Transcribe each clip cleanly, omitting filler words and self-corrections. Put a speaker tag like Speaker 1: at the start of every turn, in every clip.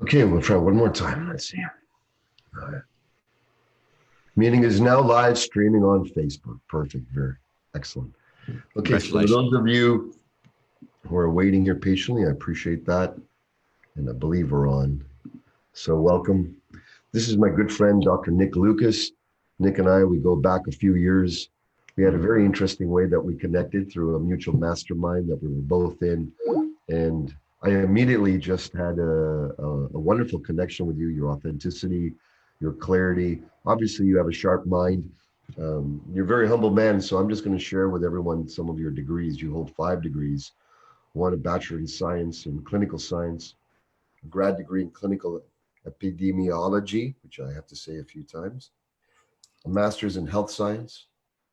Speaker 1: Okay, we'll try one more time. Let's see. All right. Meeting is now live streaming on Facebook. Perfect. Very excellent. Okay, so for
Speaker 2: Congratulations.
Speaker 1: those of you who are waiting here patiently, I appreciate that. And I believe we're on. So welcome. This is my good friend, Dr. Nic Lucas. Nick and I, we go back a few years. We had a very interesting way that we connected through a mutual mastermind that we were both in. And I immediately just had a wonderful connection with you, your authenticity, your clarity. Obviously, you have a sharp mind. You're a very humble man. So I'm just going to share with everyone some of your degrees. You hold 5 degrees, one a bachelor in science in clinical science, a grad degree in clinical epidemiology, which I have to say a few times, a master's in health science,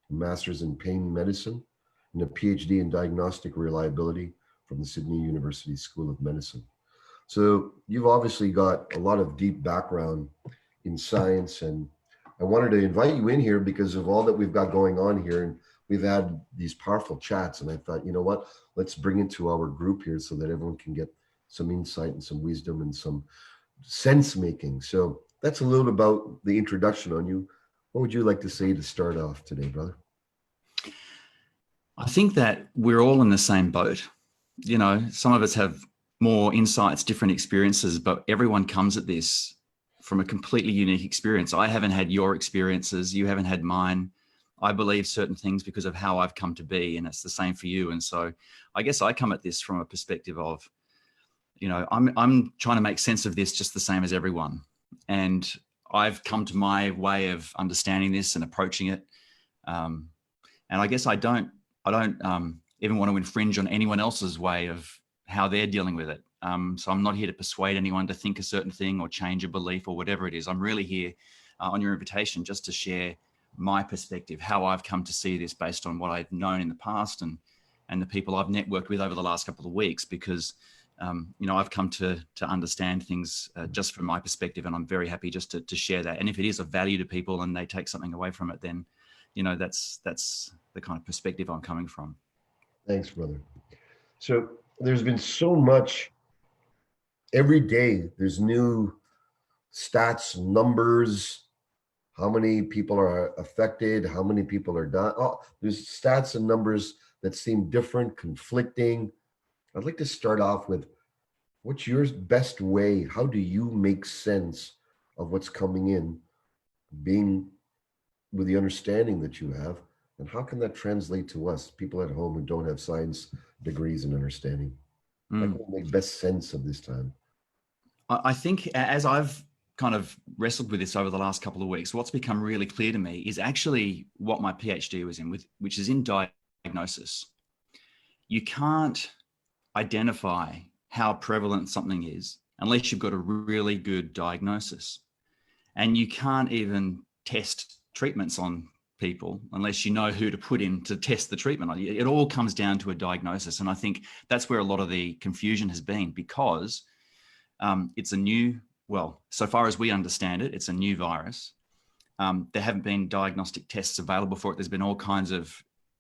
Speaker 1: a master's in pain medicine, and a PhD in diagnostic reliability from the Sydney University School of Medicine. So you've obviously got a lot of deep background in science, and I wanted to invite you in here because of all that we've got going on here. And we've had these powerful chats, and I thought, you know what, let's bring it to our group here so that everyone can get some insight and some wisdom and some sense making. So that's a little about the introduction on you. What would you like to say to start off today, brother?
Speaker 2: I think that we're all in the same boat. You know, some of us have more insights, different experiences, but everyone comes at this from a completely unique experience. I haven't had your experiences. You haven't had mine. I believe certain things because of how I've come to be, and it's the same for you. And so I guess I come at this from a perspective of, you know, I'm trying to make sense of this just the same as everyone. And I've come to my way of understanding this and approaching it. And I guess I don't even want to infringe on anyone else's way of how they're dealing with it. So I'm not here to persuade anyone to think a certain thing or change a belief or whatever it is. I'm really here on your invitation just to share my perspective, how I've come to see this based on what I've known in the past and the people I've networked with over the last couple of weeks, because you know, I've come to understand things just from my perspective, and I'm very happy just to share that. And if it is of value to people and they take something away from it, then, you know, that's the kind of perspective I'm coming from.
Speaker 1: Thanks, brother. So there's been so much every day. There's new stats, numbers, how many people are affected, how many people are done. Oh, there's stats and numbers that seem different, conflicting. I'd like to start off with what's your best way? How do you make sense of what's coming in, being with the understanding that you have? And how can that translate to us, people at home who don't have science degrees and understanding? How can we make best sense of this time?
Speaker 2: I think as I've kind of wrestled with this over the last couple of weeks, what's become really clear to me is actually what my PhD was in, which is in diagnosis. You can't identify how prevalent something is unless you've got a really good diagnosis. And you can't even test treatments on people unless you know who to put in to test the treatment on. It all comes down to a diagnosis. And I think that's where a lot of the confusion has been, because it's a new, well, so far as we understand it, it's a new virus. There haven't been diagnostic tests available for it. There's been all kinds of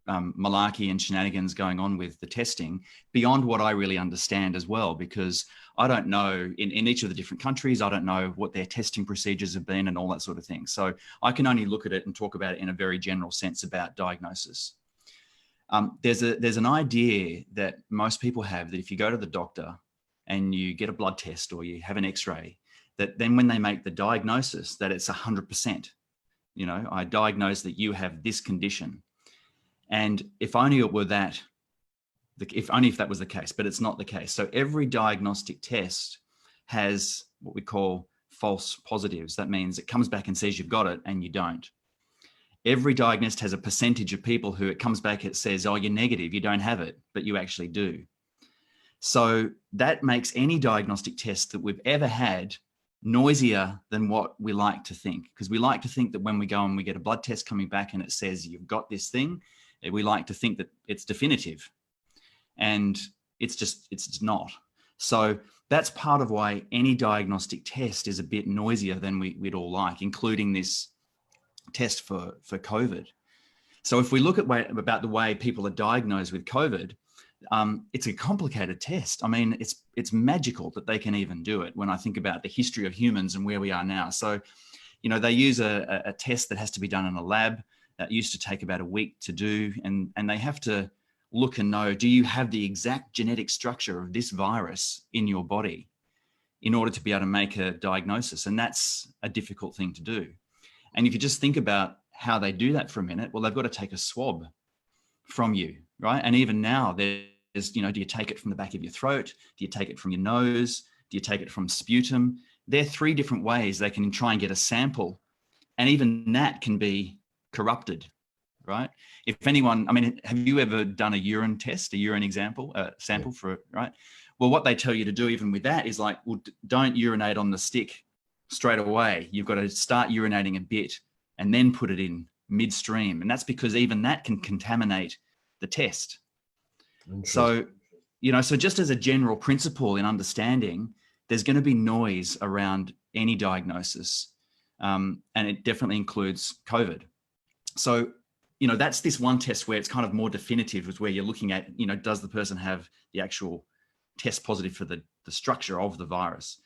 Speaker 2: malarkey and shenanigans going on with the testing beyond what I really understand as well, because I don't know in each of the different countries, I don't know what their testing procedures have been and all that sort of thing. So I can only look at it and talk about it in a very general sense about diagnosis. There's an idea that most people have that if you go to the doctor and you get a blood test or you have an x-ray, that then when they make the diagnosis that it's 100%, you know, I diagnose that you have this condition. And if only it were that, if that was the case, but it's not the case. So every diagnostic test has what we call false positives. That means it comes back and says you've got it and you don't. Every diagnosed has a percentage of people who it comes back, it says, oh, you're negative, you don't have it, but you actually do. So that makes any diagnostic test that we've ever had noisier than what we like to think, because we like to think that when we go and we get a blood test coming back and it says you've got this thing, we like to think that it's definitive, and it's not. So that's part of why any diagnostic test is a bit noisier than we'd all like, including this test for COVID. So if we look at about the way people are diagnosed with COVID, It's a complicated test. I mean, it's magical that they can even do it when I think about the history of humans and where we are now. So, they use a test that has to be done in a lab that used to take about a week to do. And they have to look and know, do you have the exact genetic structure of this virus in your body in order to be able to make a diagnosis? And that's a difficult thing to do. And if you just think about how they do that for a minute, well, they've got to take a swab from you, right? And even now there's, do you take it from the back of your throat? Do you take it from your nose? Do you take it from sputum? There are 3 different ways they can try and get a sample. And even that can be corrupted, right? If anyone, have you ever done a urine test, a urine sample for it, right? Well, what they tell you to do even with that is like, well, don't urinate on the stick straight away. You've got to start urinating a bit and then put it in midstream. And that's because even that can contaminate the test. So, so just as a general principle in understanding, there's going to be noise around any diagnosis. And it definitely includes COVID. So, that's this one test where it's kind of more definitive, is where you're looking at, does the person have the actual test positive for the structure of the virus?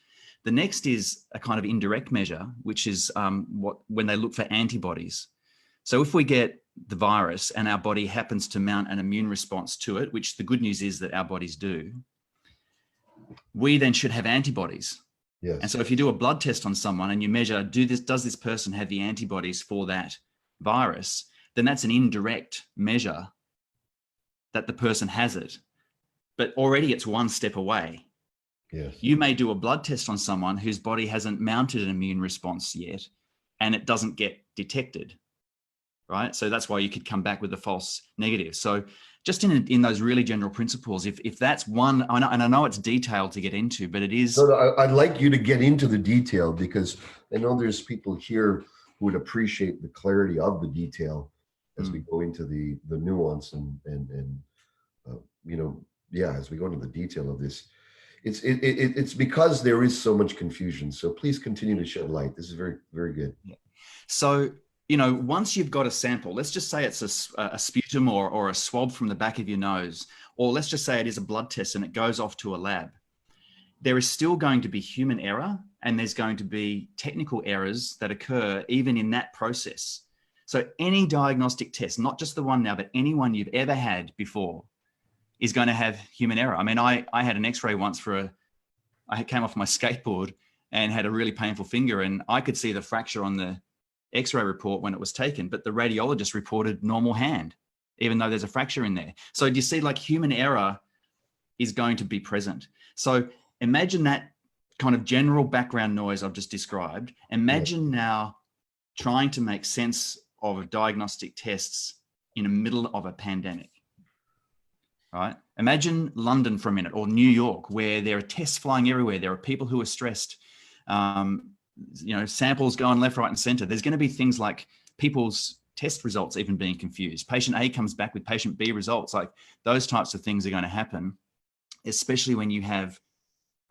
Speaker 2: The next is a kind of indirect measure, which is when they look for antibodies. So if we get the virus and our body happens to mount an immune response to it, which the good news is that our bodies do, we then should have antibodies.
Speaker 1: Yes.
Speaker 2: And so if you do a blood test on someone and you measure, does this person have the antibodies for that virus, then that's an indirect measure that the person has it. But already it's one step away.
Speaker 1: Yes.
Speaker 2: You may do a blood test on someone whose body hasn't mounted an immune response yet, and it doesn't get detected, right? So that's why you could come back with a false negative. So just in those really general principles, if that's one, and I know it's detailed to get into, but it is.
Speaker 1: No, I'd like you to get into the detail, because I know there's people here who would appreciate the clarity of the detail as we go into the nuance and as we go into the detail of this. It's because there is so much confusion. So please continue to shed light. This is very, very good.
Speaker 2: Yeah. So, once you've got a sample, let's just say it's a sputum or a swab from the back of your nose, or let's just say it is a blood test and it goes off to a lab. There is still going to be human error, and there's going to be technical errors that occur even in that process. So any diagnostic test, not just the one now, but any one you've ever had before, is going to have human error. I had an x-ray once I came off my skateboard and had a really painful finger, and I could see the fracture on the x-ray report when it was taken, but the radiologist reported normal hand, even though there's a fracture in there. So do you see, like, human error is going to be present. So imagine that kind of general background noise I've just described. Imagine now trying to make sense of diagnostic tests in the middle of a pandemic. Right? Imagine London for a minute, or New York, where there are tests flying everywhere. There are people who are stressed, samples going left, right, and center. There's going to be things like people's test results even being confused. Patient A comes back with patient B results. Like, those types of things are going to happen, especially when you have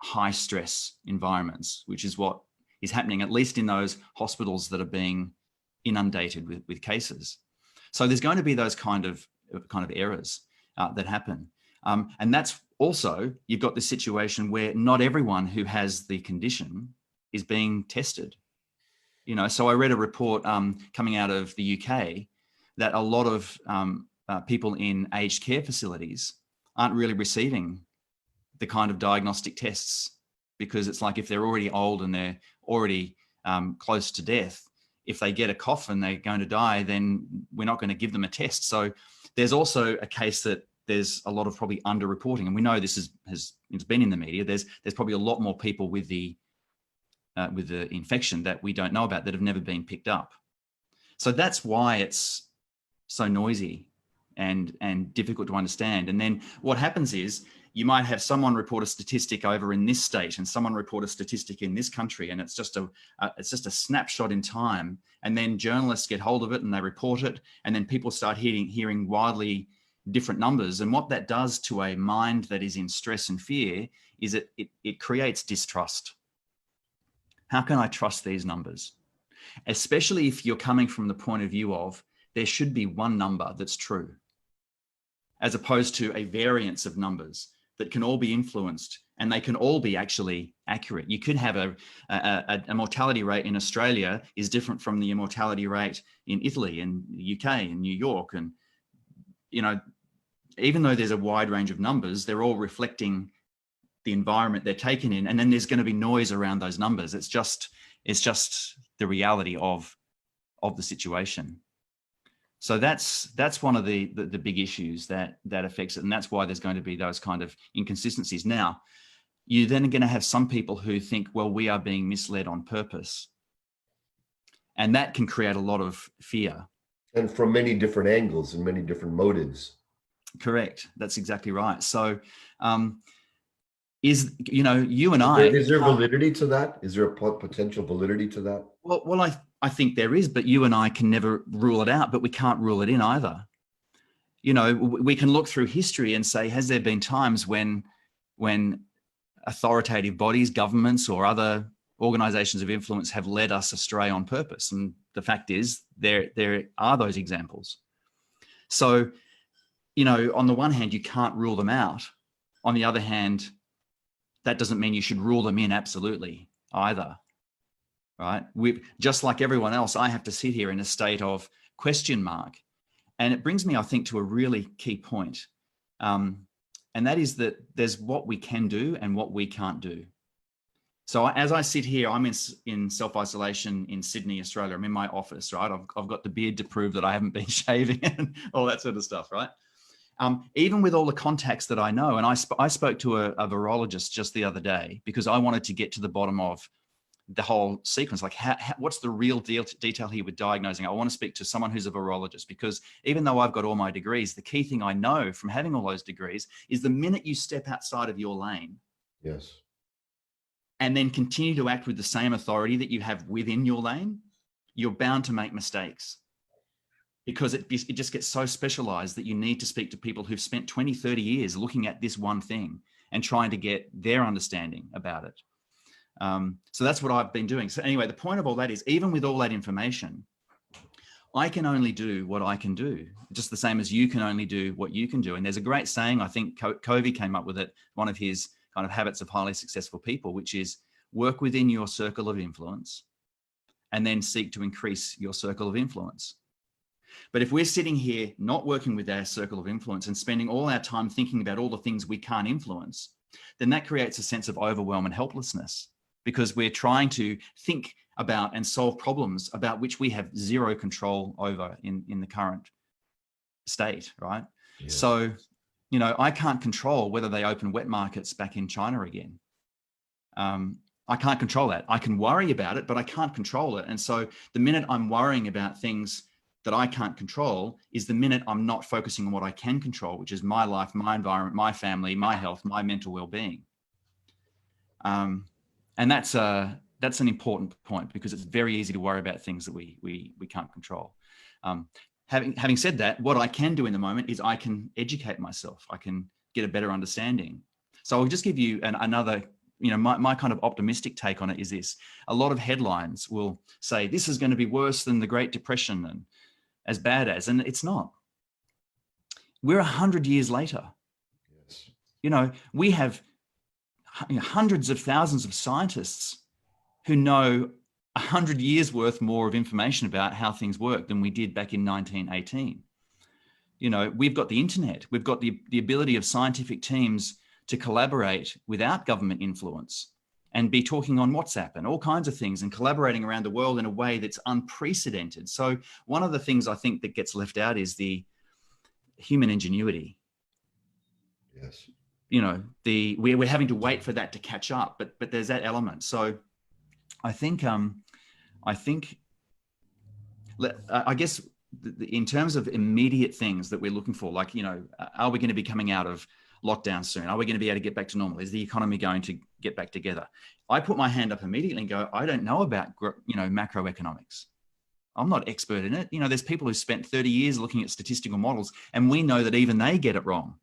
Speaker 2: high stress environments, which is what is happening, at least in those hospitals that are being inundated with cases. So there's going to be those kind of errors that happen. And that's also, you've got this situation where not everyone who has the condition is being tested. So I read a report coming out of the UK that a lot of people in aged care facilities aren't really receiving the kind of diagnostic tests, because it's like, if they're already old and they're already close to death, if they get a cough and they're going to die, then we're not going to give them a test. So there's also a case that there's a lot of probably underreporting, and we know this it's been in the media. There's probably a lot more people with the infection that we don't know about, that have never been picked up. So that's why it's so noisy and difficult to understand. And then what happens is, you might have someone report a statistic over in this state and someone report a statistic in this country, and it's just a snapshot in time. And then journalists get hold of it and they report it, and then people start hearing wildly different numbers. And what that does to a mind that is in stress and fear is it creates distrust. How can I trust these numbers? Especially if you're coming from the point of view of, there should be one number that's true. as opposed to a variance of numbers that can all be influenced, and they can all be actually accurate. You could have a mortality rate in Australia is different from the mortality rate in Italy and the UK and New York. And, you know, even though there's a wide range of numbers, they're all reflecting the environment they're taken in. And then there's going to be noise around those numbers. It's just the reality of the situation. So that's one of the big issues that affects it. And that's why there's going to be those kind of inconsistencies. Now, you're then going to have some people who think, well, we are being misled on purpose. And that can create a lot of fear.
Speaker 1: And from many different angles and many different motives.
Speaker 2: Correct. That's exactly right. So, you and I...
Speaker 1: Is there validity to that? Is there a potential validity to that?
Speaker 2: Well, I think there is, but you and I can never rule it out, but we can't rule it in either. You know, we can look through history and say, has there been times when authoritative bodies, governments, or other organizations of influence have led us astray on purpose? And the fact is, there are those examples. So, you know, on the one hand, you can't rule them out. On the other hand, that doesn't mean you should rule them in absolutely either, right? Just like everyone else, I have to sit here in a state of question mark. And it brings me, I think, to a really key point. And that is that there's what we can do and what we can't do. So as I sit here, I'm in self-isolation in Sydney, Australia. I'm in my office, right? I've got the beard to prove that I haven't been shaving and all that sort of stuff, right? Even with all the contacts that I know, and I spoke to a virologist just the other day because I wanted to get to the bottom of the whole sequence, like what's the real detail here with diagnosing. I want to speak to someone who's a virologist, because even though I've got all my degrees, the key thing I know from having all those degrees is the minute you step outside of your lane,
Speaker 1: yes,
Speaker 2: and then continue to act with the same authority that you have within your lane, you're bound to make mistakes, because it just gets so specialized that you need to speak to people who've spent 20, 30 years looking at this one thing and trying to get their understanding about it. So that's what I've been doing. So anyway, the point of all that is, even with all that information, I can only do what I can do, just the same as you can only do what you can do. And there's a great saying, I think Covey came up with it, one of his kind of habits of highly successful people, which is work within your circle of influence and then seek to increase your circle of influence. But if we're sitting here not working with our circle of influence and spending all our time thinking about all the things we can't influence, then that creates a sense of overwhelm and helplessness, because we're trying to think about and solve problems about which we have zero control over in the current state, right? Yes. So, you know, I can't control whether they open wet markets back in China again. I can't control that. I can worry about it, but I can't control it. And so the minute I'm worrying about things that I can't control is the minute I'm not focusing on what I can control, which is my life, my environment, my family, my health, my mental well-being. And that's an important point, because it's very easy to worry about things that we can't control. Having said that, what I can do in the moment is I can educate myself. I can get a better understanding. So I'll just give you another, you know, my kind of optimistic take on it is this. A lot of headlines will say, this is going to be worse than the Great Depression and as bad as, and it's not. We're 100 years later.
Speaker 1: Yes.
Speaker 2: You know, we have hundreds of thousands of scientists who know 100 years worth more of information about how things work than we did back in 1918. You know, we've got the internet, we've got the ability of scientific teams to collaborate without government influence and be talking on WhatsApp and all kinds of things and collaborating around the world in a way that's unprecedented. So one of the things I think that gets left out is the human ingenuity.
Speaker 1: Yes. You
Speaker 2: know, we're having to wait for that to catch up, but there's that element. So I think I guess in terms of immediate things that we're looking for, like, you know, are we going to be coming out of lockdown soon? Are we going to be able to get back to normal? Is the economy going to get back together? I put my hand up immediately and go, I don't know about, you know, macroeconomics. I'm not expert in it. You know, there's people who spent 30 years looking at statistical models, and we know that even they get it wrong.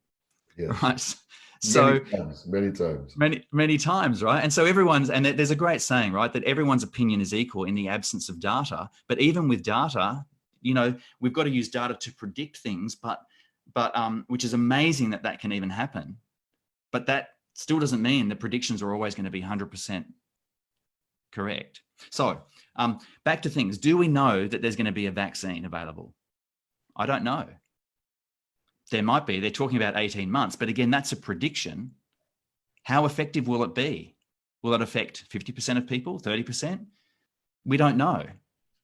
Speaker 1: Yes.
Speaker 2: Right. So
Speaker 1: many
Speaker 2: times, right? And so and there's a great saying, right, that everyone's opinion is equal in the absence of data. But even with data, you know, we've got to use data to predict things, but but which is amazing that that can even happen. But that still doesn't mean the predictions are always going to be 100% correct. So back to things. Do we know that there's going to be a vaccine available? I don't know. There might be. They're talking about 18 months. But again, that's a prediction. How effective will it be? Will it affect 50% of people, 30%? We don't know.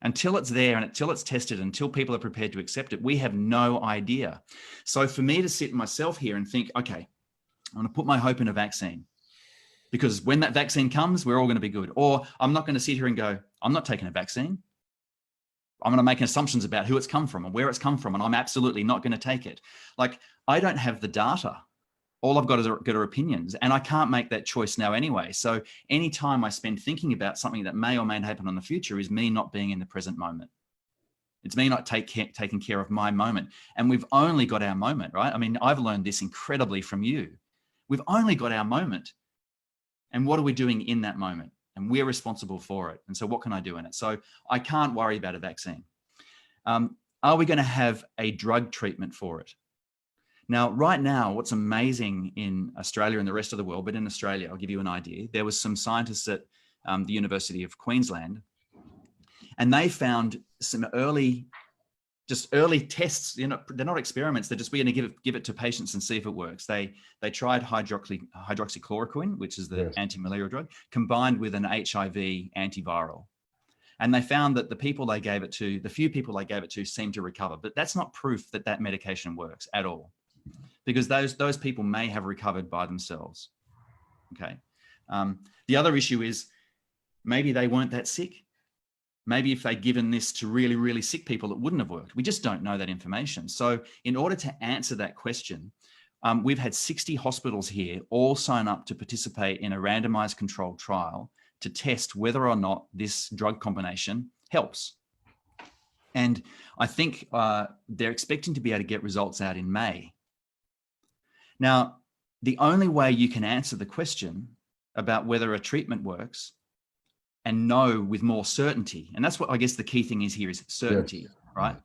Speaker 2: Until it's there and until it's tested, until people are prepared to accept it, we have no idea. So for me to sit myself here and think, okay, I'm going to put my hope in a vaccine, because when that vaccine comes, we're all going to be good. Or I'm not going to sit here and go, I'm not taking a vaccine. I'm going to make assumptions about who it's come from and where it's come from, and I'm absolutely not going to take it. Like, I don't have the data. All I've got are opinions, and I can't make that choice now anyway. So any time I spend thinking about something that may or may not happen in the future is me not being in the present moment. It's me not taking care of my moment. And we've only got our moment, right? I mean, I've learned this incredibly from you. We've only got our moment. And what are we doing in that moment? And we're responsible for it. And so what can I do in it? So I can't worry about a vaccine. Are we going to have a drug treatment for it? Now, right now, what's amazing in Australia and the rest of the world, but in Australia, I'll give you an idea. There was some scientists at the University of Queensland, and they found some early tests. You know, they're not experiments. They're just, we're going to give it to patients and see if it works. They tried hydroxychloroquine, which is the anti-malarial drug, combined with an HIV antiviral. And they found that the few people they gave it to seemed to recover. But that's not proof that that medication works at all, because those people may have recovered by themselves. Okay. The other issue is maybe they weren't that sick. Maybe if they'd given this to really, really sick people, it wouldn't have worked. We just don't know that information. So in order to answer that question, we've had 60 hospitals here all sign up to participate in a randomized controlled trial to test whether or not this drug combination helps. And I think they're expecting to be able to get results out in May. Now, the only way you can answer the question about whether a treatment works and know with more certainty, and that's what I guess the key thing is here, is certainty, right?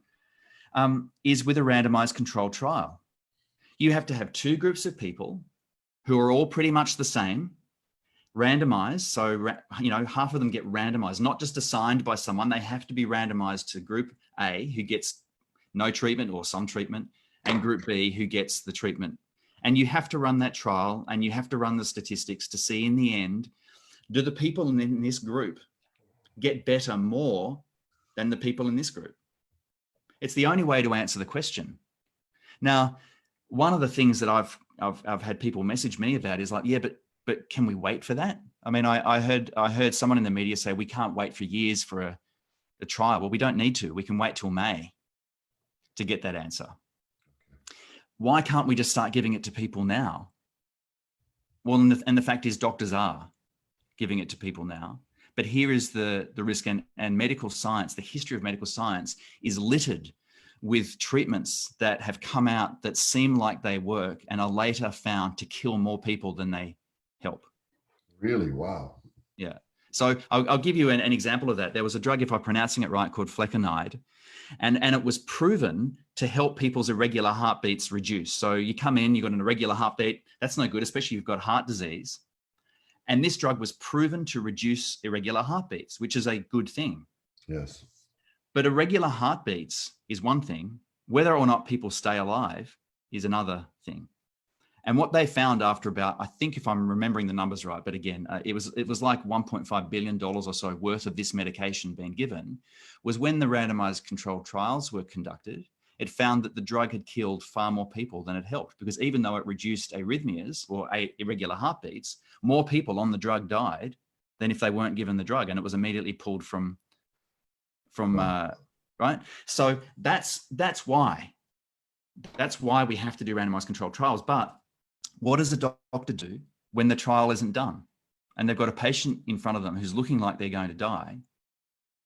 Speaker 2: Is with a randomized controlled trial. You have to have two groups of people who are all pretty much the same, randomized. So, you know, half of them get randomized, not just assigned by someone. They have to be randomized to group A, who gets no treatment or some treatment, and group B, who gets the treatment. And you have to run that trial, and you have to run the statistics to see in the end, do the people in this group get better more than the people in this group? It's the only way to answer the question. Now, one of the things that I've had people message me about is like, yeah, but can we wait for that? I mean, I heard someone in the media say we can't wait for years for a trial. Well, we don't need to. We can wait till May to get that answer. Why can't we just start giving it to people now? Well, and the fact is doctors are giving it to people now. But here is the risk, and medical science, the history of medical science is littered with treatments that have come out that seem like they work and are later found to kill more people than they help.
Speaker 1: Really? Wow.
Speaker 2: Yeah. So I'll give you an example of that. There was a drug, if I'm pronouncing it right, called flecainide, and it was proven to help people's irregular heartbeats reduce. So you come in, you've got an irregular heartbeat. That's no good, especially if you've got heart disease. And this drug was proven to reduce irregular heartbeats, which is a good thing.
Speaker 1: Yes.
Speaker 2: But irregular heartbeats is one thing. Whether or not people stay alive is another thing. And what they found after about, I think if I'm remembering the numbers right, but again, it was like $1.5 billion or so worth of this medication being given, was when the randomized controlled trials were conducted, it found that the drug had killed far more people than it helped, because even though it reduced arrhythmias or irregular heartbeats, more people on the drug died than if they weren't given the drug, and it was immediately pulled from right. So that's why we have to do randomized controlled trials. But what does a doctor do when the trial isn't done and they've got a patient in front of them who's looking like they're going to die?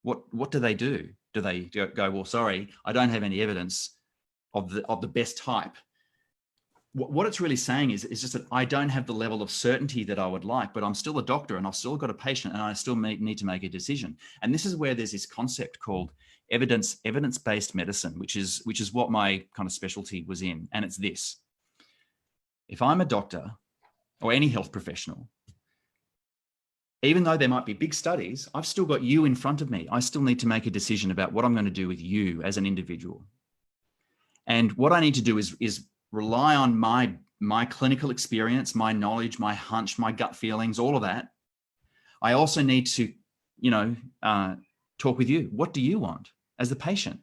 Speaker 2: What do they do? Do they go, well, sorry, I don't have any evidence of the best type. what it's really saying is just that I don't have the level of certainty that I would like, but I'm still a doctor and I've still got a patient and I still need to make a decision. And this is where there's this concept called evidence-based medicine, which is what my kind of specialty was in. And it's this: if I'm a doctor or any health professional, even though there might be big studies, I've still got you in front of me. I still need to make a decision about what I'm going to do with you as an individual. And what I need to do is rely on my clinical experience, my knowledge, my hunch, my gut feelings, all of that. I also need to, talk with you. What do you want as the patient?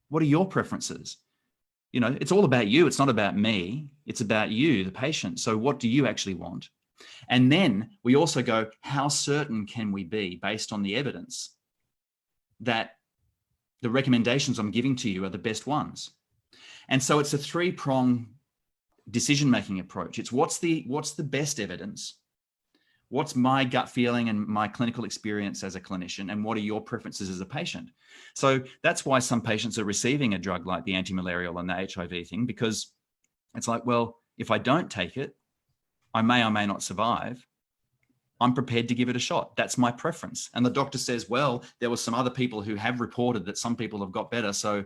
Speaker 2: What are your preferences? It's all about you. It's not about me. It's about you, the patient. So what do you actually want? And then we also go, how certain can we be based on the evidence that the recommendations I'm giving to you are the best ones? And so it's a three-prong decision-making approach. It's what's the best evidence? What's my gut feeling and my clinical experience as a clinician? And what are your preferences as a patient? So that's why some patients are receiving a drug like the anti-malarial and the HIV thing, because it's like, well, if I don't take it, I may or may not survive. I'm prepared to give it a shot. That's my preference. And the doctor says, well, there were some other people who have reported that some people have got better. So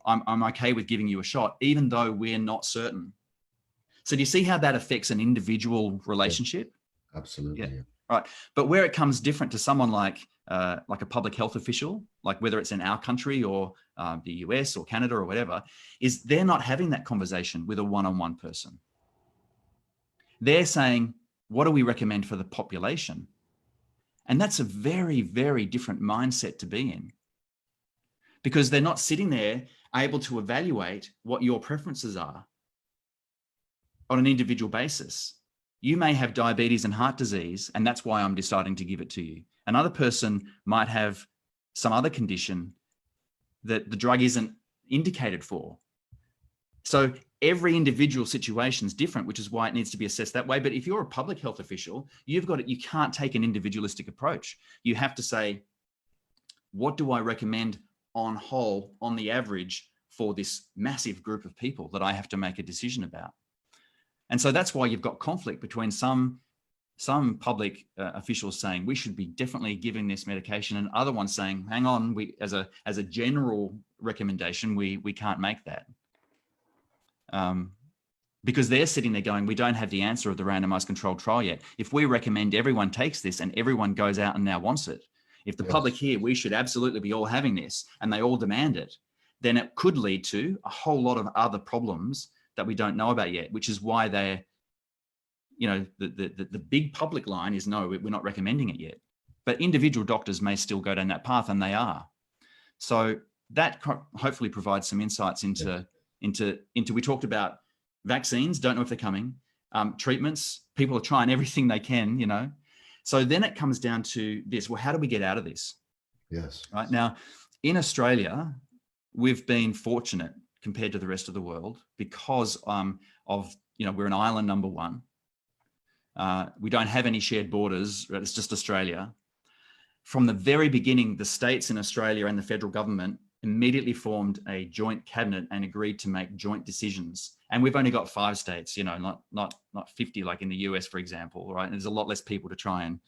Speaker 2: I'm okay with giving you a shot, even though we're not certain. So do you see how that affects an individual relationship?
Speaker 1: Yeah, absolutely.
Speaker 2: Yeah. Right. But where it comes different to someone like a public health official, like whether it's in our country or the US or Canada or whatever, is they're not having that conversation with a one-on-one person. They're saying, what do we recommend for the population? And that's a very, very different mindset to be in, because they're not sitting there able to evaluate what your preferences are on an individual basis. You may have diabetes and heart disease, and that's why I'm deciding to give it to you. Another person might have some other condition that the drug isn't indicated for. So every individual situation is different, which is why it needs to be assessed that way. But if you're a public health official, you can't take an individualistic approach. You have to say, what do I recommend on whole, on the average, for this massive group of people that I have to make a decision about? And so that's why you've got conflict between some public officials saying we should be definitely giving this medication, and other ones saying, hang on, we as a general recommendation, we can't make that. Because they're sitting there going, we don't have the answer of the randomized controlled trial yet. If we recommend everyone takes this and everyone goes out and now wants it, if the public here, we should absolutely be all having this and they all demand it, then it could lead to a whole lot of other problems that we don't know about yet, which is why they're, the big public line is, no, we're not recommending it yet. But individual doctors may still go down that path, and they are. So that hopefully provides some insights into we talked about vaccines, don't know if they're coming, treatments, people are trying everything they can, So then it comes down to this, well, how do we get out of this?
Speaker 1: Yes.
Speaker 2: Right now, in Australia, we've been fortunate compared to the rest of the world because of, we're an island, number one. We don't have any shared borders, right? It's just Australia. From the very beginning, the states in Australia and the federal government immediately formed a joint cabinet and agreed to make joint decisions. And we've only got 5 states, not 50 like in the US, for example, right? And there's a lot less people to try and,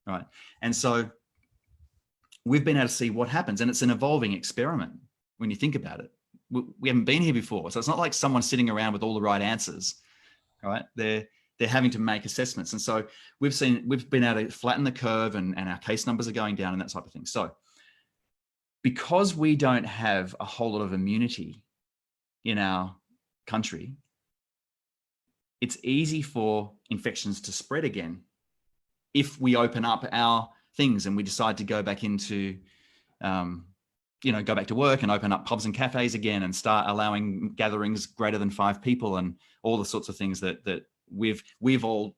Speaker 2: right? And so we've been able to see what happens, and it's an evolving experiment when you think about it. We haven't been here before, so it's not like someone's sitting around with all the right answers, right? They're having to make assessments. And so we've been able to flatten the curve, and our case numbers are going down and that type of thing. So because we don't have a whole lot of immunity in our country, it's easy for infections to spread again if we open up our things and we decide to go back into, go back to work and open up pubs and cafes again and start allowing gatherings greater than 5 people and all the sorts of things that we've all,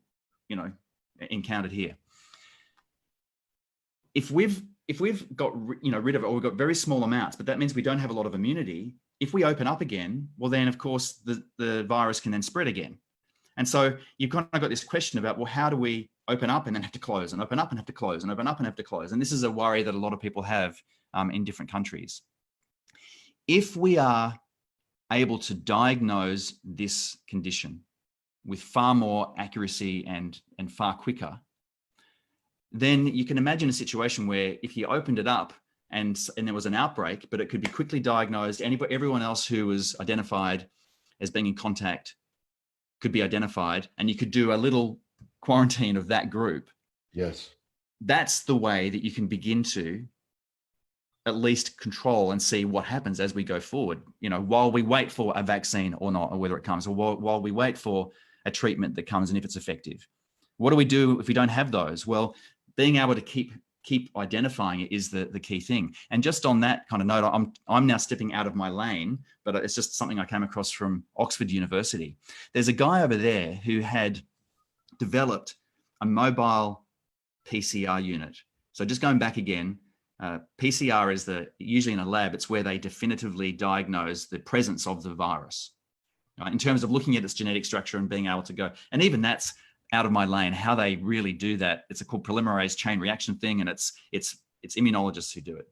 Speaker 2: encountered here. If we've got, rid of it, or we've got very small amounts, but that means we don't have a lot of immunity. If we open up again, well, then of course the virus can then spread again. And so you've kind of got this question about, well, how do we open up and then have to close, and open up and have to close, and open up and have to close? And this is a worry that a lot of people have in different countries. If we are able to diagnose this condition with far more accuracy and far quicker, then you can imagine a situation where if you opened it up and there was an outbreak, but it could be quickly diagnosed, everyone else who was identified as being in contact could be identified, and you could do a little quarantine of that group.
Speaker 1: Yes.
Speaker 2: That's the way that you can begin to at least control and see what happens as we go forward, while we wait for a vaccine or not, or whether it comes, or while we wait for a treatment that comes and if it's effective. What do we do if we don't have those? Well, being able to keep identifying it is the key thing. And just on that kind of note, I'm now stepping out of my lane, but it's just something I came across from Oxford University. There's a guy over there who had developed a mobile PCR unit. So just going back again, PCR is usually in a lab, it's where they definitively diagnose the presence of the virus, right? In terms of looking at its genetic structure and being able to go, and even that's out of my lane, how they really do that. It's called polymerase chain reaction thing, and it's immunologists who do it.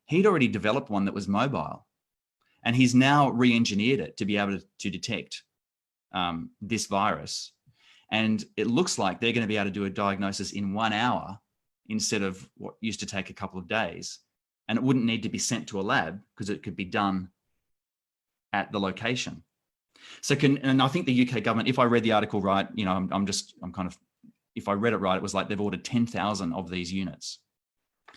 Speaker 2: He'd already developed one that was mobile, and he's now re-engineered it to be able to detect this virus. And it looks like they're going to be able to do a diagnosis in 1 hour instead of what used to take a couple of days. And it wouldn't need to be sent to a lab because it could be done at the location. So and I think the UK government, if I read the article right, if I read it right, it was like they've ordered 10,000 of these units.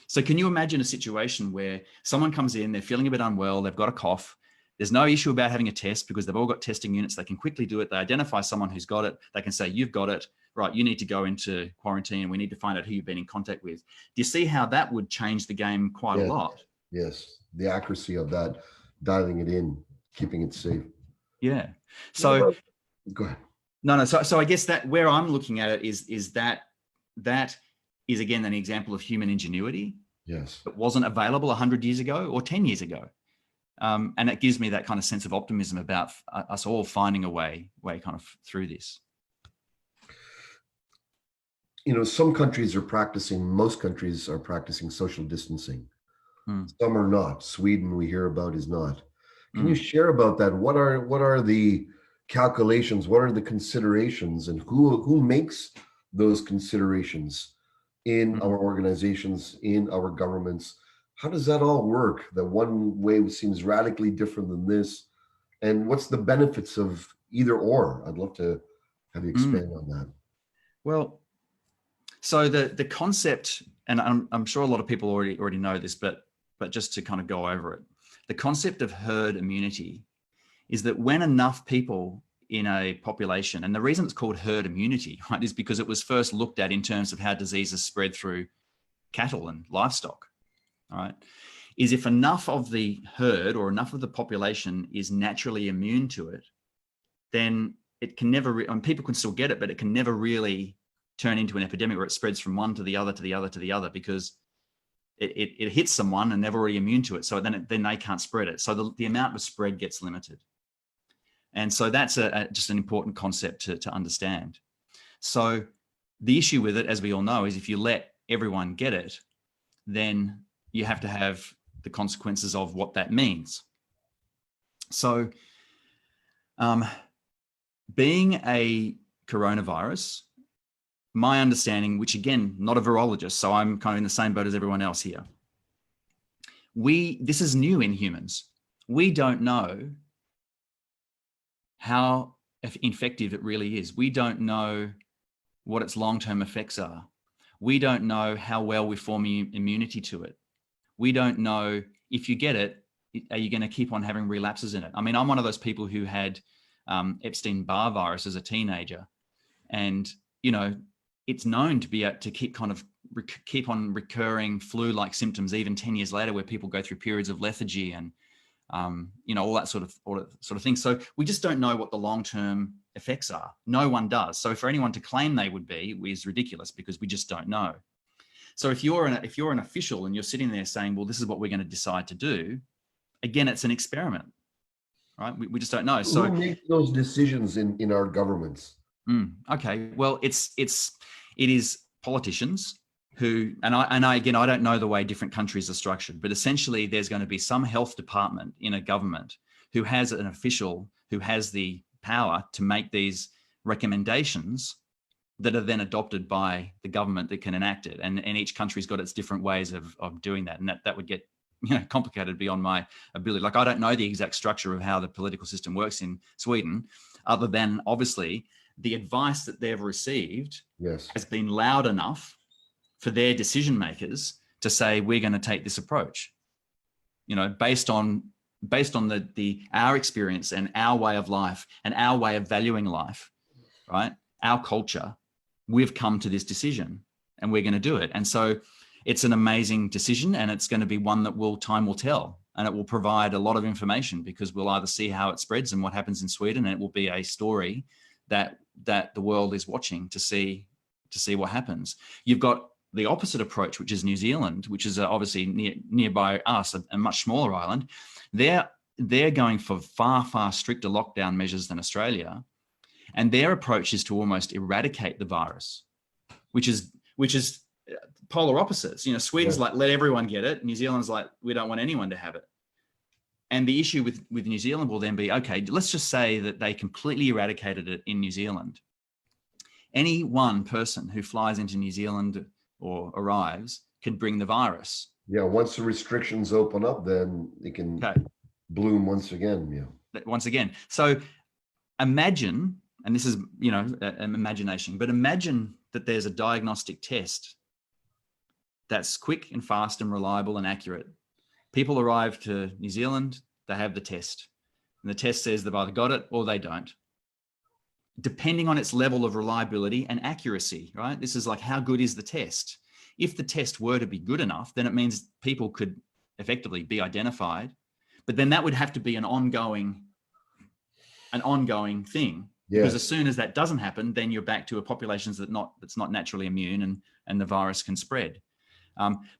Speaker 2: So can you imagine a situation where someone comes in, they're feeling a bit unwell, they've got a cough, there's no issue about having a test because they've all got testing units, they can quickly do it, they identify someone who's got it, they can say, you've got it, right, you need to go into quarantine, we need to find out who you've been in contact with. Do you see how that would change the game quite a lot?
Speaker 1: Yes, the accuracy of that, dialing it in, keeping it safe.
Speaker 2: Yeah. So
Speaker 1: go ahead.
Speaker 2: No. So I guess that where I'm looking at it is that is again an example of human ingenuity.
Speaker 1: Yes.
Speaker 2: It wasn't available 100 years ago or 10 years ago. And it gives me that kind of sense of optimism about us all finding a way kind of through this.
Speaker 1: Some countries most countries are practicing social distancing. Some are not. Sweden, we hear about, is not. Can you share about that? What are the calculations? What are the considerations, and who makes those considerations in our organizations, in our governments? How does that all work? That one way seems radically different than this, and what's the benefits of either or? I'd love to have you expand on that.
Speaker 2: Well, so the concept, and I'm sure a lot of people already know this, but just to kind of go over it, the concept of herd immunity is that when enough people in a population, and the reason it's called herd immunity, right, is because it was first looked at in terms of how diseases spread through cattle and livestock, all right, is if enough of the herd or enough of the population is naturally immune to it, then it can never, and people can still get it, but it can never really turn into an epidemic where it spreads from one to the other, to the other, to the other, because it hits someone and they're already immune to it. So then they can't spread it. So the amount of spread gets limited. And so that's just an important concept to understand. So the issue with it, as we all know, is if you let everyone get it, then you have to have the consequences of what that means. So being a coronavirus, my understanding, which again, not a virologist, so I'm kind of in the same boat as everyone else here. This is new in humans. We don't know how effective it really is. We don't know what its long-term effects are. We don't know how well we form immunity to it. We don't know if you get it, are you going to keep on having relapses in it? I mean, I'm one of those people who had Epstein-Barr virus as a teenager, and it's known to be to keep on recurring flu-like symptoms even 10 years later, where people go through periods of lethargy and all that sort of thing. So we just don't know what the long-term effects are. No one does. So for anyone to claim they would be is ridiculous, because we just don't know. So if you're an official and you're sitting there saying, well, this is what we're going to decide to do, again, it's an experiment, right? We just don't know. So
Speaker 1: who makes those decisions in our governments?
Speaker 2: Okay, well, it is politicians who, and I again, I don't know the way different countries are structured, but essentially there's going to be some health department in a government who has an official who has the power to make these recommendations that are then adopted by the government that can enact it. And each country's got its different ways of doing that. And that would get complicated beyond my ability. Like, I don't know the exact structure of how the political system works in Sweden, other than obviously the advice that they've received
Speaker 1: Yes.
Speaker 2: has been loud enough for their decision makers to say, we're going to take this approach, based on our experience and our way of life and our way of valuing life, right? Our culture, we've come to this decision and we're going to do it. And so it's an amazing decision, and it's going to be one that time will tell, and it will provide a lot of information, because we'll either see how it spreads and what happens in Sweden, and it will be a story that the world is watching to see what happens. You've got the opposite approach, which is New Zealand, which is obviously nearby us, a much smaller island. They're going for far stricter lockdown measures than Australia, and their approach is to almost eradicate the virus, which is polar opposites. Sweden's like, let everyone get it. New Zealand's like, we don't want anyone to have it. And the issue with New Zealand will then be, okay, let's just say that they completely eradicated it in New Zealand. Any one person who flies into New Zealand or arrives could bring the virus.
Speaker 1: Yeah, once the restrictions open up, then it can bloom once again. Yeah.
Speaker 2: Once again. So imagine, and this is, an imagination, but imagine that there's a diagnostic test that's quick and fast and reliable and accurate. People arrive to New Zealand, they have the test, and the test says they've either got it or they don't, depending on its level of reliability and accuracy, right? This is like, how good is the test? If the test were to be good enough, then it means people could effectively be identified, but then that would have to be an ongoing thing. Yes. Because as soon as that doesn't happen, then you're back to a population that's not naturally immune, and the virus can spread.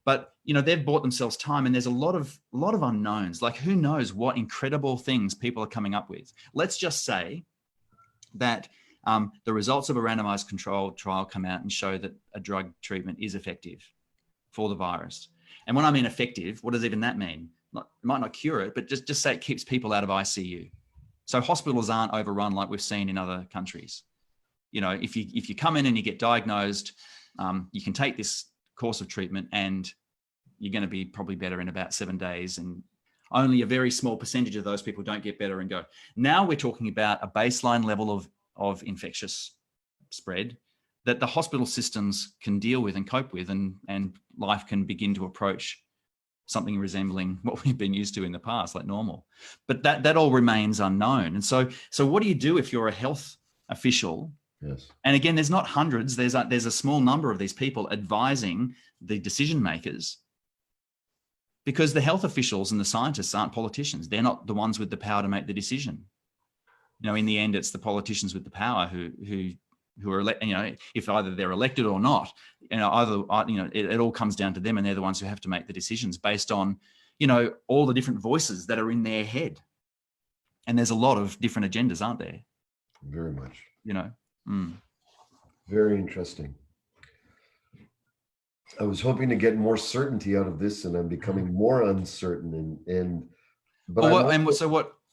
Speaker 2: But they've bought themselves time, and there's a lot of unknowns. Like, who knows what incredible things people are coming up with. Let's just say that the results of a randomized controlled trial come out and show that a drug treatment is effective for the virus. And when I mean effective, what does even that mean? It might not cure it, but just say it keeps people out of ICU. So hospitals aren't overrun like we've seen in other countries. If you come in and you get diagnosed, you can take this course of treatment and you're going to be probably better in about 7 days, and only a very small percentage of those people don't get better and go. Now we're talking about a baseline level of infectious spread that the hospital systems can deal with and cope with, and life can begin to approach something resembling what we've been used to in the past, like normal. But that all remains unknown. And so what do you do if you're a health official?
Speaker 1: Yes.
Speaker 2: And again, there's not hundreds, there's a small number of these people advising the decision makers, because the health officials and the scientists aren't politicians. They're not the ones with the power to make the decision. In the end, it's the politicians with the power who are if either they're elected or not, it all comes down to them, and they're the ones who have to make the decisions based on, all the different voices that are in their head. And there's a lot of different agendas, aren't there?
Speaker 1: Very much.
Speaker 2: Very
Speaker 1: interesting. I was hoping to get more certainty out of this, and I'm becoming more uncertain.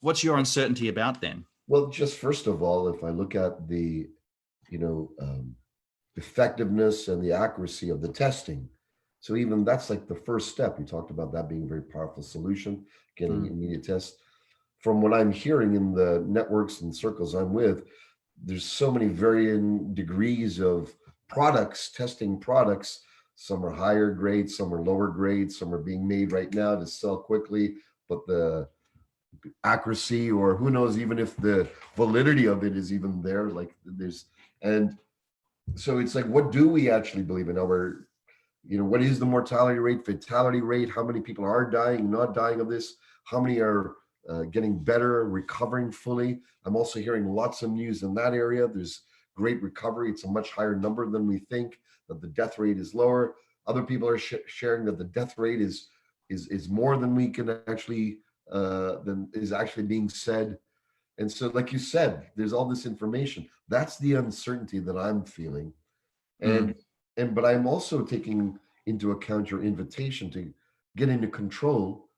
Speaker 2: What's your uncertainty about then?
Speaker 1: Well, just first of all, if I look at the, effectiveness and the accuracy of the testing, so even that's like the first step. You talked about that being a very powerful solution, getting immediate tests. From what I'm hearing in the networks and circles I'm with, there's so many varying degrees of testing products. Some are higher grade, some are lower grade, some are being made right now to sell quickly, but the accuracy, or who knows, even if the validity of it is even there, and so it's like, what do we actually believe in? What is the mortality rate, fatality rate? How many people are dying, not dying of this? How many are getting better, recovering fully? I'm also hearing lots of news in that area. There's great recovery. It's a much higher number than we think, that the death rate is lower. Other people are sharing that the death rate is more than we can actually, than is actually being said. And so, like you said, there's all this information. That's the uncertainty that I'm feeling. But I'm also taking into account your invitation to get into control.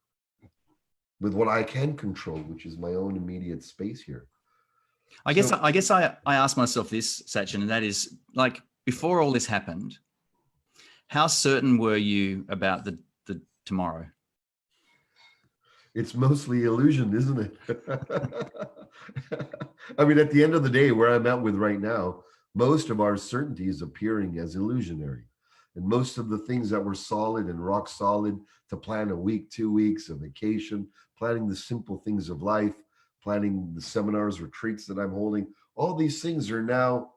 Speaker 1: with what I can control, which is my own immediate space here.
Speaker 2: I guess I asked myself this, Sachin, and that is, like, before all this happened, how certain were you about the tomorrow?
Speaker 1: It's mostly illusion, isn't it? I mean, at the end of the day, where I'm at with right now, most of our certainty is appearing as illusionary. And most of the things that were solid and rock solid, to plan a week, 2 weeks, a vacation, planning the simple things of life, planning the seminars, retreats that I'm holding, all these things are now,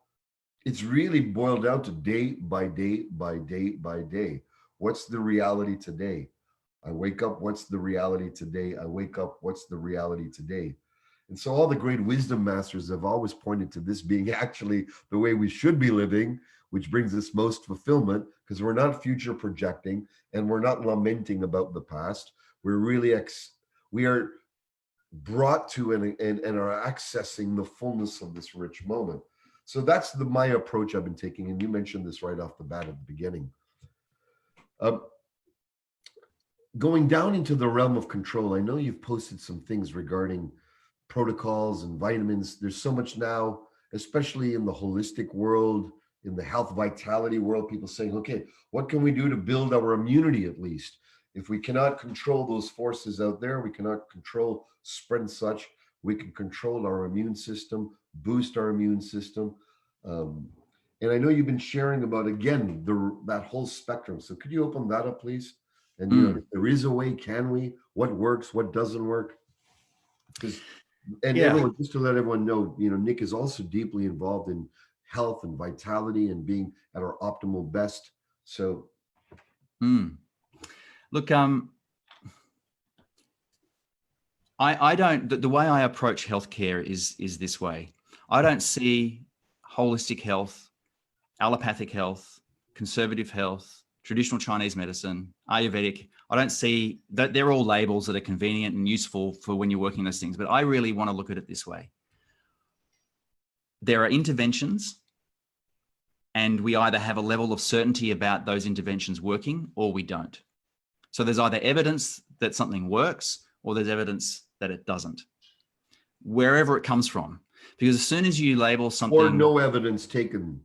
Speaker 1: it's really boiled down to day by day by day by day. What's the reality today? I wake up, what's the reality today? I wake up, what's the reality today? And so all the great wisdom masters have always pointed to this being actually the way we should be living, which brings us most fulfillment, because we're not future projecting and we're not lamenting about the past. We're really, we are brought to and are accessing the fullness of this rich moment. So that's my approach I've been taking. And you mentioned this right off the bat at the beginning. Going down into the realm of control, I know you've posted some things regarding protocols and vitamins. There's so much now, especially in the holistic world, in the health vitality world, people saying, okay, what can we do to build our immunity at least? If we cannot control those forces out there, we cannot control spread and such, we can control our immune system, boost our immune system. And I know you've been sharing about, again, that whole spectrum. So could you open that up, please? And, you know, if there is a way, can we? What works? What doesn't work? Because, and everyone, just to let everyone know, you know, Nic is also deeply involved in health and vitality and being at our optimal best. So,
Speaker 2: look, I don't. The way I approach healthcare is this way. I don't see holistic health, allopathic health, conservative health, traditional Chinese medicine, Ayurvedic. I don't see that. They're all labels that are convenient and useful for when you're working those things. But I really want to look at it this way. There are interventions, and we either have a level of certainty about those interventions working or we don't. So there's either evidence that something works or there's evidence that it doesn't, wherever it comes from. Because as soon as you label something...
Speaker 1: Or no evidence taken.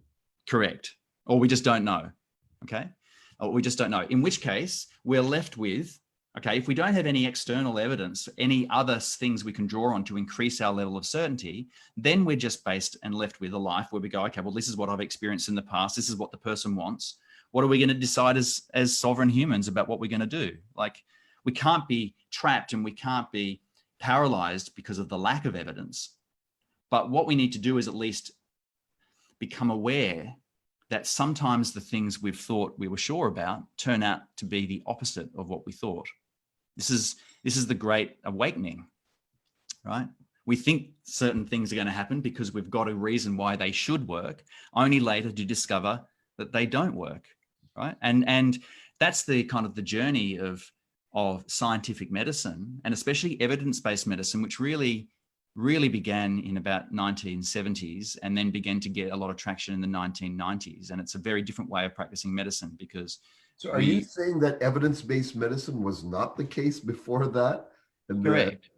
Speaker 2: Correct. Or we just don't know. Okay. Or we just don't know. In which case, we're left with, okay, if we don't have any external evidence, any other things we can draw on to increase our level of certainty, then we're just based and left with a life where we go, okay, well, this is what I've experienced in the past. This is what the person wants. What are we going to decide as sovereign humans about what we're going to do? Like, we can't be trapped and we can't be paralyzed because of the lack of evidence. But what we need to do is at least become aware that sometimes the things we've thought we were sure about turn out to be the opposite of what we thought. This is the great awakening, right? We think certain things are going to happen because we've got a reason why they should work, only later to discover that they don't work, right? And that's the kind of the journey of scientific medicine, and especially evidence-based medicine, which really began in about 1970s and then began to get a lot of traction in the 1990s. And it's a very different way of practicing medicine because...
Speaker 1: So are you saying that evidence-based medicine was not the case before that? And
Speaker 2: correct.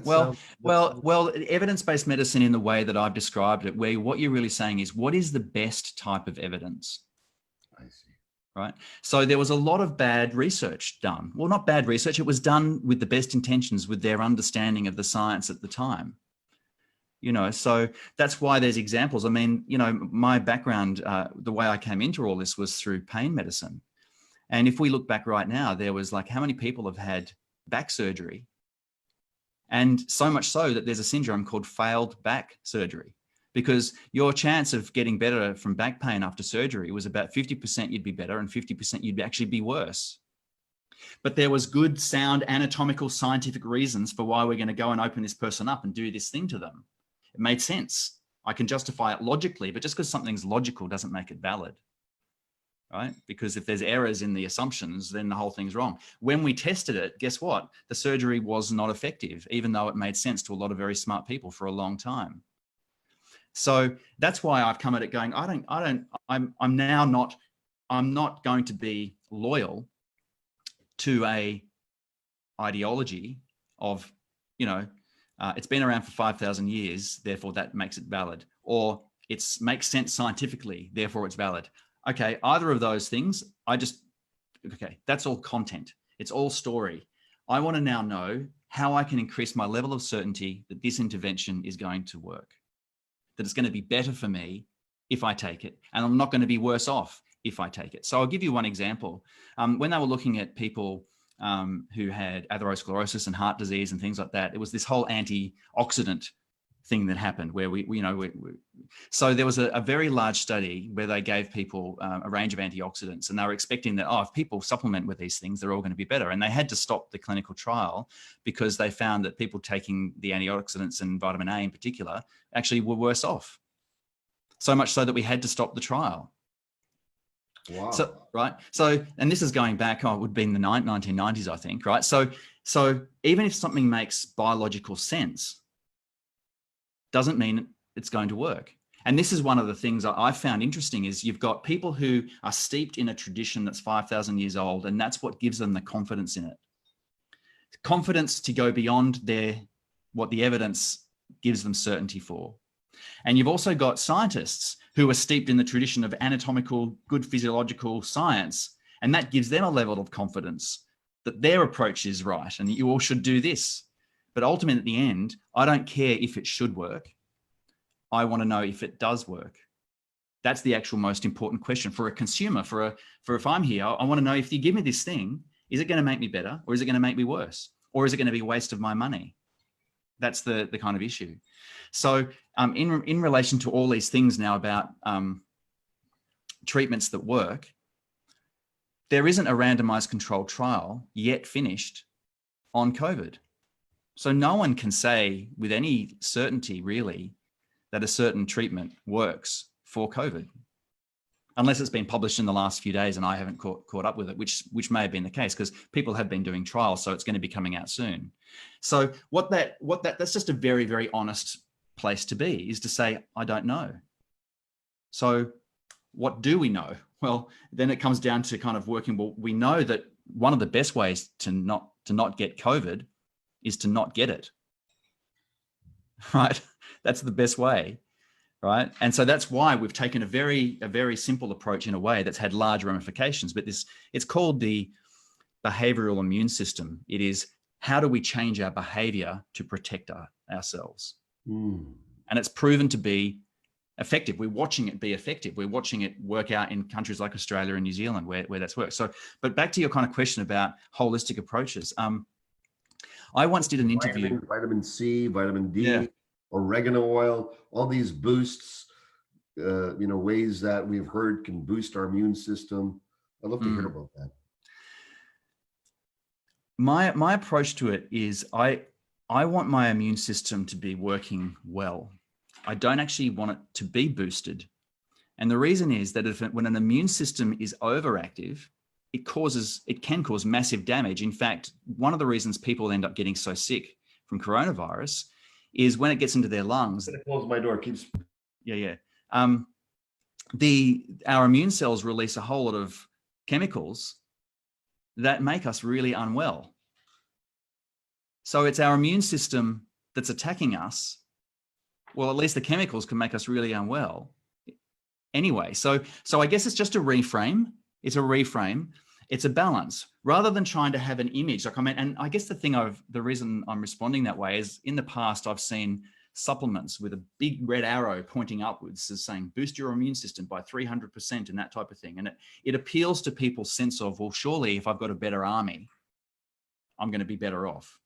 Speaker 2: Well, evidence-based medicine in the way that I've described it, where what you're really saying is, what is the best type of evidence?
Speaker 1: I see.
Speaker 2: Right. So there was a lot of bad research done. Well, not bad research. It was done with the best intentions, with their understanding of the science at the time. You know, so that's why there's examples. I mean, you know, my background, the way I came into all this was through pain medicine. And if we look back right now, there was like, how many people have had back surgery? And so much so that there's a syndrome called failed back surgery, because your chance of getting better from back pain after surgery was about 50% you'd be better and 50% you'd actually be worse. But there was good, sound, anatomical, scientific reasons for why we're going to go and open this person up and do this thing to them. It made sense. I can justify it logically, but just because something's logical doesn't make it valid, right? Because if there's errors in the assumptions, then the whole thing's wrong. When we tested it, guess what? The surgery was not effective, even though it made sense to a lot of very smart people for a long time. So that's why I've come at it going, I'm not going to be loyal to a ideology of, it's been around for 5,000 years, therefore that makes it valid, or it makes sense scientifically, therefore it's valid. Okay, either of those things, that's all content. It's all story. I want to now know how I can increase my level of certainty that this intervention is going to work, that it's going to be better for me if I take it, and I'm not going to be worse off if I take it. So I'll give you one example. When they were looking at people who had atherosclerosis and heart disease and things like that, it was this whole antioxidant thing that happened where so there was a very large study where they gave people a range of antioxidants, and they were expecting that, if people supplement with these things, they're all going to be better. And they had to stop the clinical trial because they found that people taking the antioxidants and vitamin A in particular actually were worse off. So much so that we had to stop the trial.
Speaker 1: Wow.
Speaker 2: So, right. So, and this is going back, it would be in the 1990s, I think, right? So even if something makes biological sense, doesn't mean it's going to work. And this is one of the things I found interesting is you've got people who are steeped in a tradition that's 5,000 years old, and that's what gives them the confidence in it. Confidence to go beyond what the evidence gives them certainty for. And you've also got scientists who are steeped in the tradition of anatomical, good physiological science, and that gives them a level of confidence that their approach is right and you all should do this. But ultimately, at the end, I don't care if it should work. I want to know if it does work. That's the actual most important question for a consumer. For if I'm here, I want to know, if you give me this thing, is it going to make me better, or is it going to make me worse, or is it going to be a waste of my money? That's the kind of issue. So in relation to all these things now about treatments that work, there isn't a randomized controlled trial yet finished on COVID. So no one can say with any certainty, really, that a certain treatment works for COVID, unless it's been published in the last few days and I haven't caught up with it, which may have been the case because people have been doing trials, so it's going to be coming out soon. So that's just a very, very honest place to be, is to say, I don't know. So what do we know? Well, then it comes down to kind of working. Well, we know that one of the best ways to not get COVID is to not get it, right? That's the best way, right? And so that's why we've taken a very simple approach in a way that's had large ramifications. But it's called the behavioral immune system. It is, how do we change our behavior to protect ourselves? And it's proven to be effective. We're watching it be effective. We're watching it work out in countries like Australia and New Zealand where that's worked. So, but back to your kind of question about holistic approaches. I once did an interview.
Speaker 1: Vitamin C, vitamin D,
Speaker 2: yeah.
Speaker 1: oregano oil, all these boosts, ways that we've heard can boost our immune system. I'd love to hear about that.
Speaker 2: My approach to it is I want my immune system to be working well. I don't actually want it to be boosted. And the reason is that when an immune system is overactive, it can cause massive damage. In fact, one of the reasons people end up getting so sick from coronavirus is when it gets into their lungs.
Speaker 1: I'm gonna close my door. Keeps.
Speaker 2: Yeah. Our immune cells release a whole lot of chemicals that make us really unwell. So it's our immune system that's attacking us. Well, at least the chemicals can make us really unwell. Anyway, so I guess it's just a reframe. It's a reframe. It's a balance. Rather than trying to have an image, and I guess the reason I'm responding that way is, in the past, I've seen supplements with a big red arrow pointing upwards as saying, boost your immune system by 300% and that type of thing. And it appeals to people's sense of, well, surely if I've got a better army, I'm going to be better off.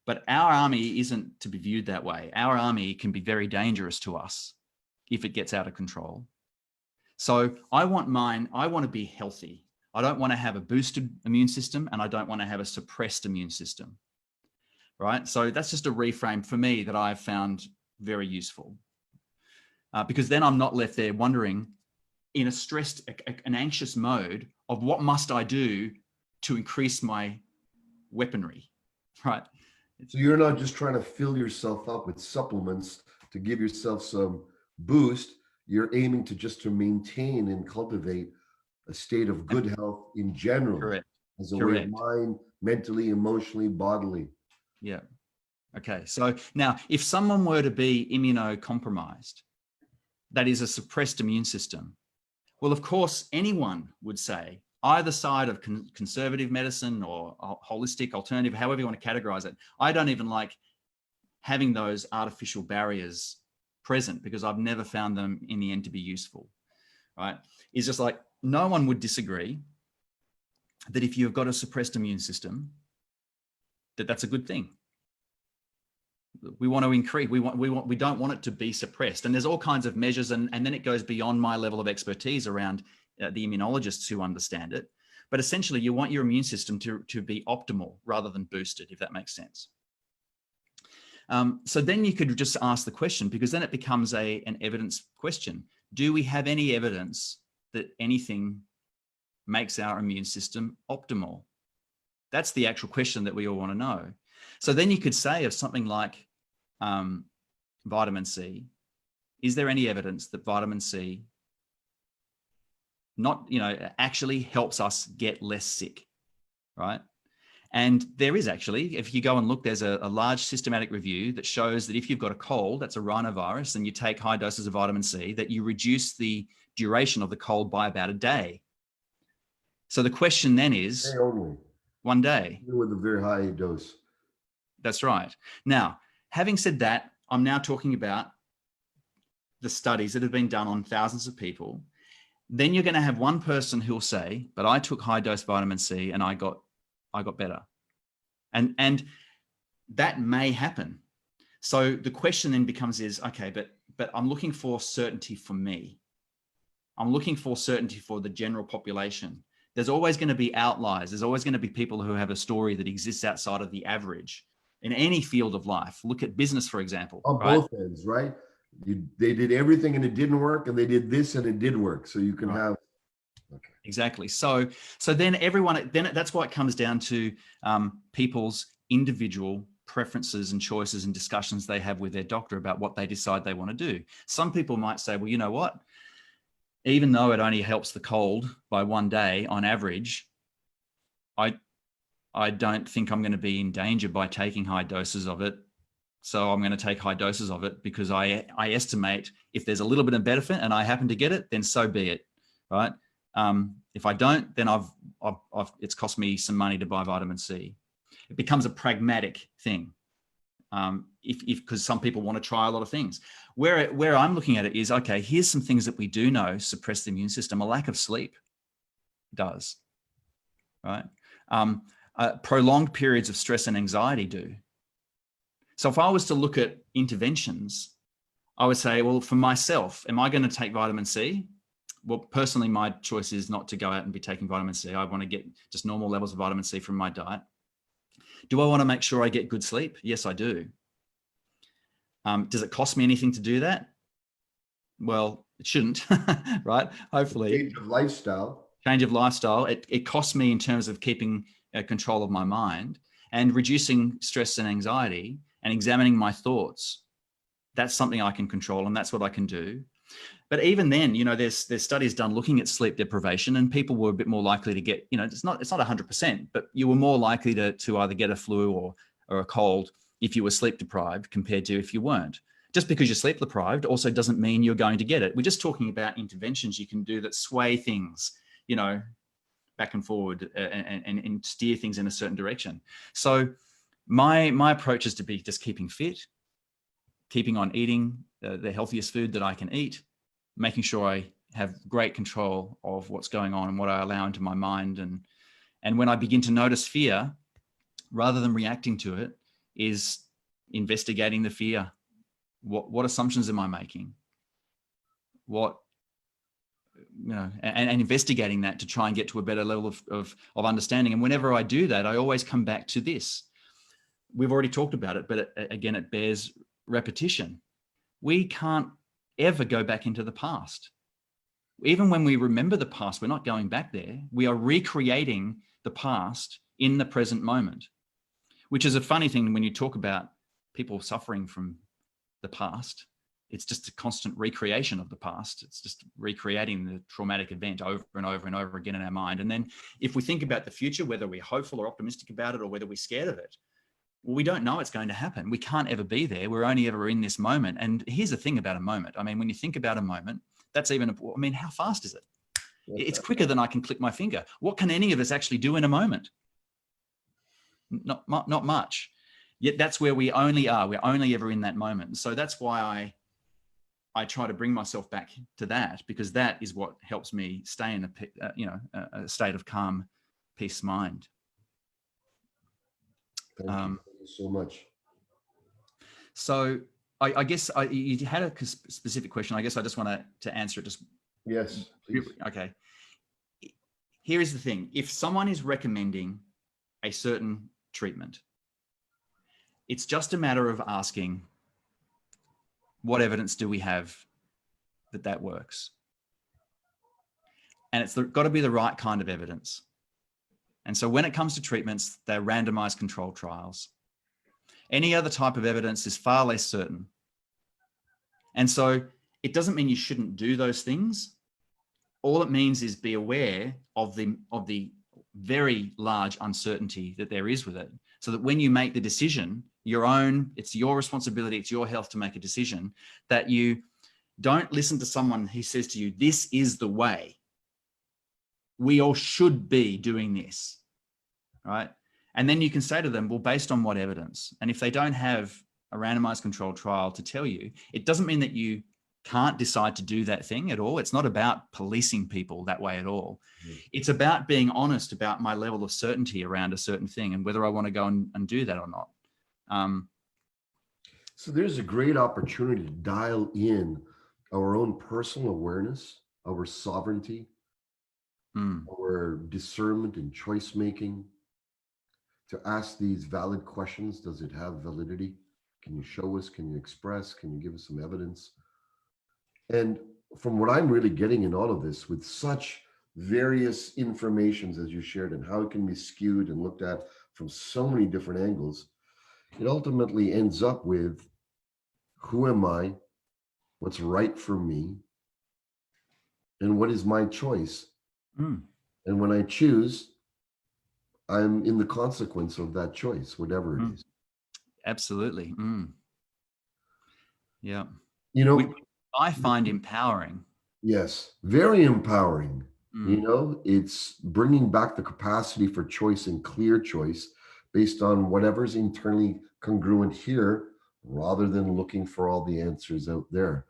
Speaker 2: But our army isn't to be viewed that way. Our army can be very dangerous to us if it gets out of control. So I want to be healthy. I don't want to have a boosted immune system, and I don't want to have a suppressed immune system, right? So that's just a reframe for me that I've found very useful, because then I'm not left there wondering in a stressed, an anxious mode of what must I do to increase my weaponry, right?
Speaker 1: So you're not just trying to fill yourself up with supplements to give yourself some boost. You're aiming to maintain and cultivate a state of good health in general.
Speaker 2: Correct.
Speaker 1: As a way of mind, mentally, emotionally, bodily.
Speaker 2: Yeah. Okay. So now, if someone were to be immunocompromised, that is a suppressed immune system, well, of course, anyone would say, either side of conservative medicine or holistic, alternative, however you want to categorize it, I don't even like having those artificial barriers present because I've never found them in the end to be useful, right? It's just like no one would disagree that if you've got a suppressed immune system, that's a good thing. We want to increase, we don't want it to be suppressed. And there's all kinds of measures, and then it goes beyond my level of expertise around the immunologists who understand it. But essentially, you want your immune system to be optimal rather than boosted, if that makes sense. So then you could just ask the question, because then it becomes an evidence question. Do we have any evidence that anything makes our immune system optimal? That's the actual question that we all want to know. So then you could say of something like vitamin C, is there any evidence that vitamin C actually helps us get less sick, right? And there is actually, if you go and look, there's a large systematic review that shows that if you've got a cold, that's a rhinovirus, and you take high doses of vitamin C, that you reduce the duration of the cold by about a day. So the question then is,
Speaker 1: only
Speaker 2: 1 day.
Speaker 1: with a very high dose.
Speaker 2: That's right. Now, having said that, I'm now talking about the studies that have been done on thousands of people. Then you're going to have one person who'll say, but I took high dose vitamin C and I got better. And that may happen. So the question then becomes okay, but I'm looking for certainty for me. I'm looking for certainty for the general population. There's always going to be outliers. There's always going to be people who have a story that exists outside of the average in any field of life. Look at business, for example.
Speaker 1: On both ends, right? They did everything and it didn't work, and they did this and it did work. So you can have. Okay.
Speaker 2: Exactly. So then that's why it comes down to people's individual preferences and choices and discussions they have with their doctor about what they decide they want to do. Some people might say, well, you know what? Even though it only helps the cold by 1 day on average, I don't think I'm going to be in danger by taking high doses of it. So I'm going to take high doses of it because I estimate if there's a little bit of benefit and I happen to get it, then so be it, right? If I don't, then it's cost me some money to buy vitamin C. It becomes a pragmatic thing. Because some people want to try a lot of things. Where I'm looking at it is, okay, here's some things that we do know suppress the immune system. A lack of sleep does, right? Prolonged periods of stress and anxiety do. So if I was to look at interventions, I would say, well, for myself, am I going to take vitamin C? Well, personally, my choice is not to go out and be taking vitamin C. I want to get just normal levels of vitamin C from my diet. Do I want to make sure I get good sleep? Yes, I do. Does it cost me anything to do that? Well, it shouldn't, right? Hopefully.
Speaker 1: Change of lifestyle.
Speaker 2: Change of lifestyle. It costs me in terms of keeping control of my mind and reducing stress and anxiety and examining my thoughts. That's something I can control, and that's what I can do. But even then, there's studies done looking at sleep deprivation, and people were a bit more likely to get, it's not 100%, but you were more likely to either get a flu or a cold if you were sleep deprived compared to if you weren't. Just because you're sleep deprived also doesn't mean you're going to get it. We're just talking about interventions you can do that sway things, back and forward and steer things in a certain direction. So my approach is to be just keeping fit, keeping on eating the healthiest food that I can eat, making sure I have great control of what's going on and what I allow into my mind. And when I begin to notice fear, rather than reacting to it, is investigating the fear. What assumptions am I making? And investigating that to try and get to a better level of understanding. And whenever I do that, I always come back to this. We've already talked about it, but again, it bears repetition. We can't ever go back into the past. Even when we remember the past, we're not going back there. We are recreating the past in the present moment, which is a funny thing when you talk about people suffering from the past. It's just a constant recreation of the past. It's just recreating the traumatic event over and over and over again in our mind. And then if we think about the future, whether we're hopeful or optimistic about it or whether we're scared of it, Well, we don't know it's going to happen. We can't ever be there. We're only ever in this moment. And here's the thing about a moment. I mean, when you think about a moment, that's even, I mean, how fast is it? It's quicker than I can click my finger. What can any of us actually do in a moment? Not much. Yet that's where we only are. We're only ever in that moment. So that's why I try to bring myself back to that, because that is what helps me stay in a state of calm, peace mind.
Speaker 1: Thank you so much.
Speaker 2: So I guess you had a specific question. I guess I just want to answer it. Just
Speaker 1: yes, please.
Speaker 2: Okay. Here is the thing: if someone is recommending a certain treatment, it's just a matter of asking, what evidence do we have that works? And it's got to be the right kind of evidence. And so when it comes to treatments, they're randomized controlled trials. Any other type of evidence is far less certain. And so it doesn't mean you shouldn't do those things. All it means is be aware of the very large uncertainty that there is with it, so that when you make the decision, it's your responsibility, it's your health to make a decision, that you don't listen to someone who says to you, this is the way. We all should be doing this, right? And then you can say to them, well, based on what evidence? And if they don't have a randomized controlled trial to tell you, it doesn't mean that you can't decide to do that thing at all. It's not about policing people that way at all. It's about being honest about my level of certainty around a certain thing and whether I want to go and do that or not.
Speaker 1: So there's a great opportunity to dial in our own personal awareness, our sovereignty, our discernment and choice making, to ask these valid questions. Does it have validity? Can you show us? Can you express? Can you give us some evidence? And from what I'm really getting in all of this, with such various informations as you shared and how it can be skewed and looked at from so many different angles, it ultimately ends up with, who am I? What's right for me? And what is my choice? And when I choose, I'm in the consequence of that choice, whatever it is.
Speaker 2: Absolutely. Yeah.
Speaker 1: You know,
Speaker 2: I find empowering.
Speaker 1: Yes, very empowering. You know, it's bringing back the capacity for choice and clear choice based on whatever's internally congruent here, rather than looking for all the answers out there,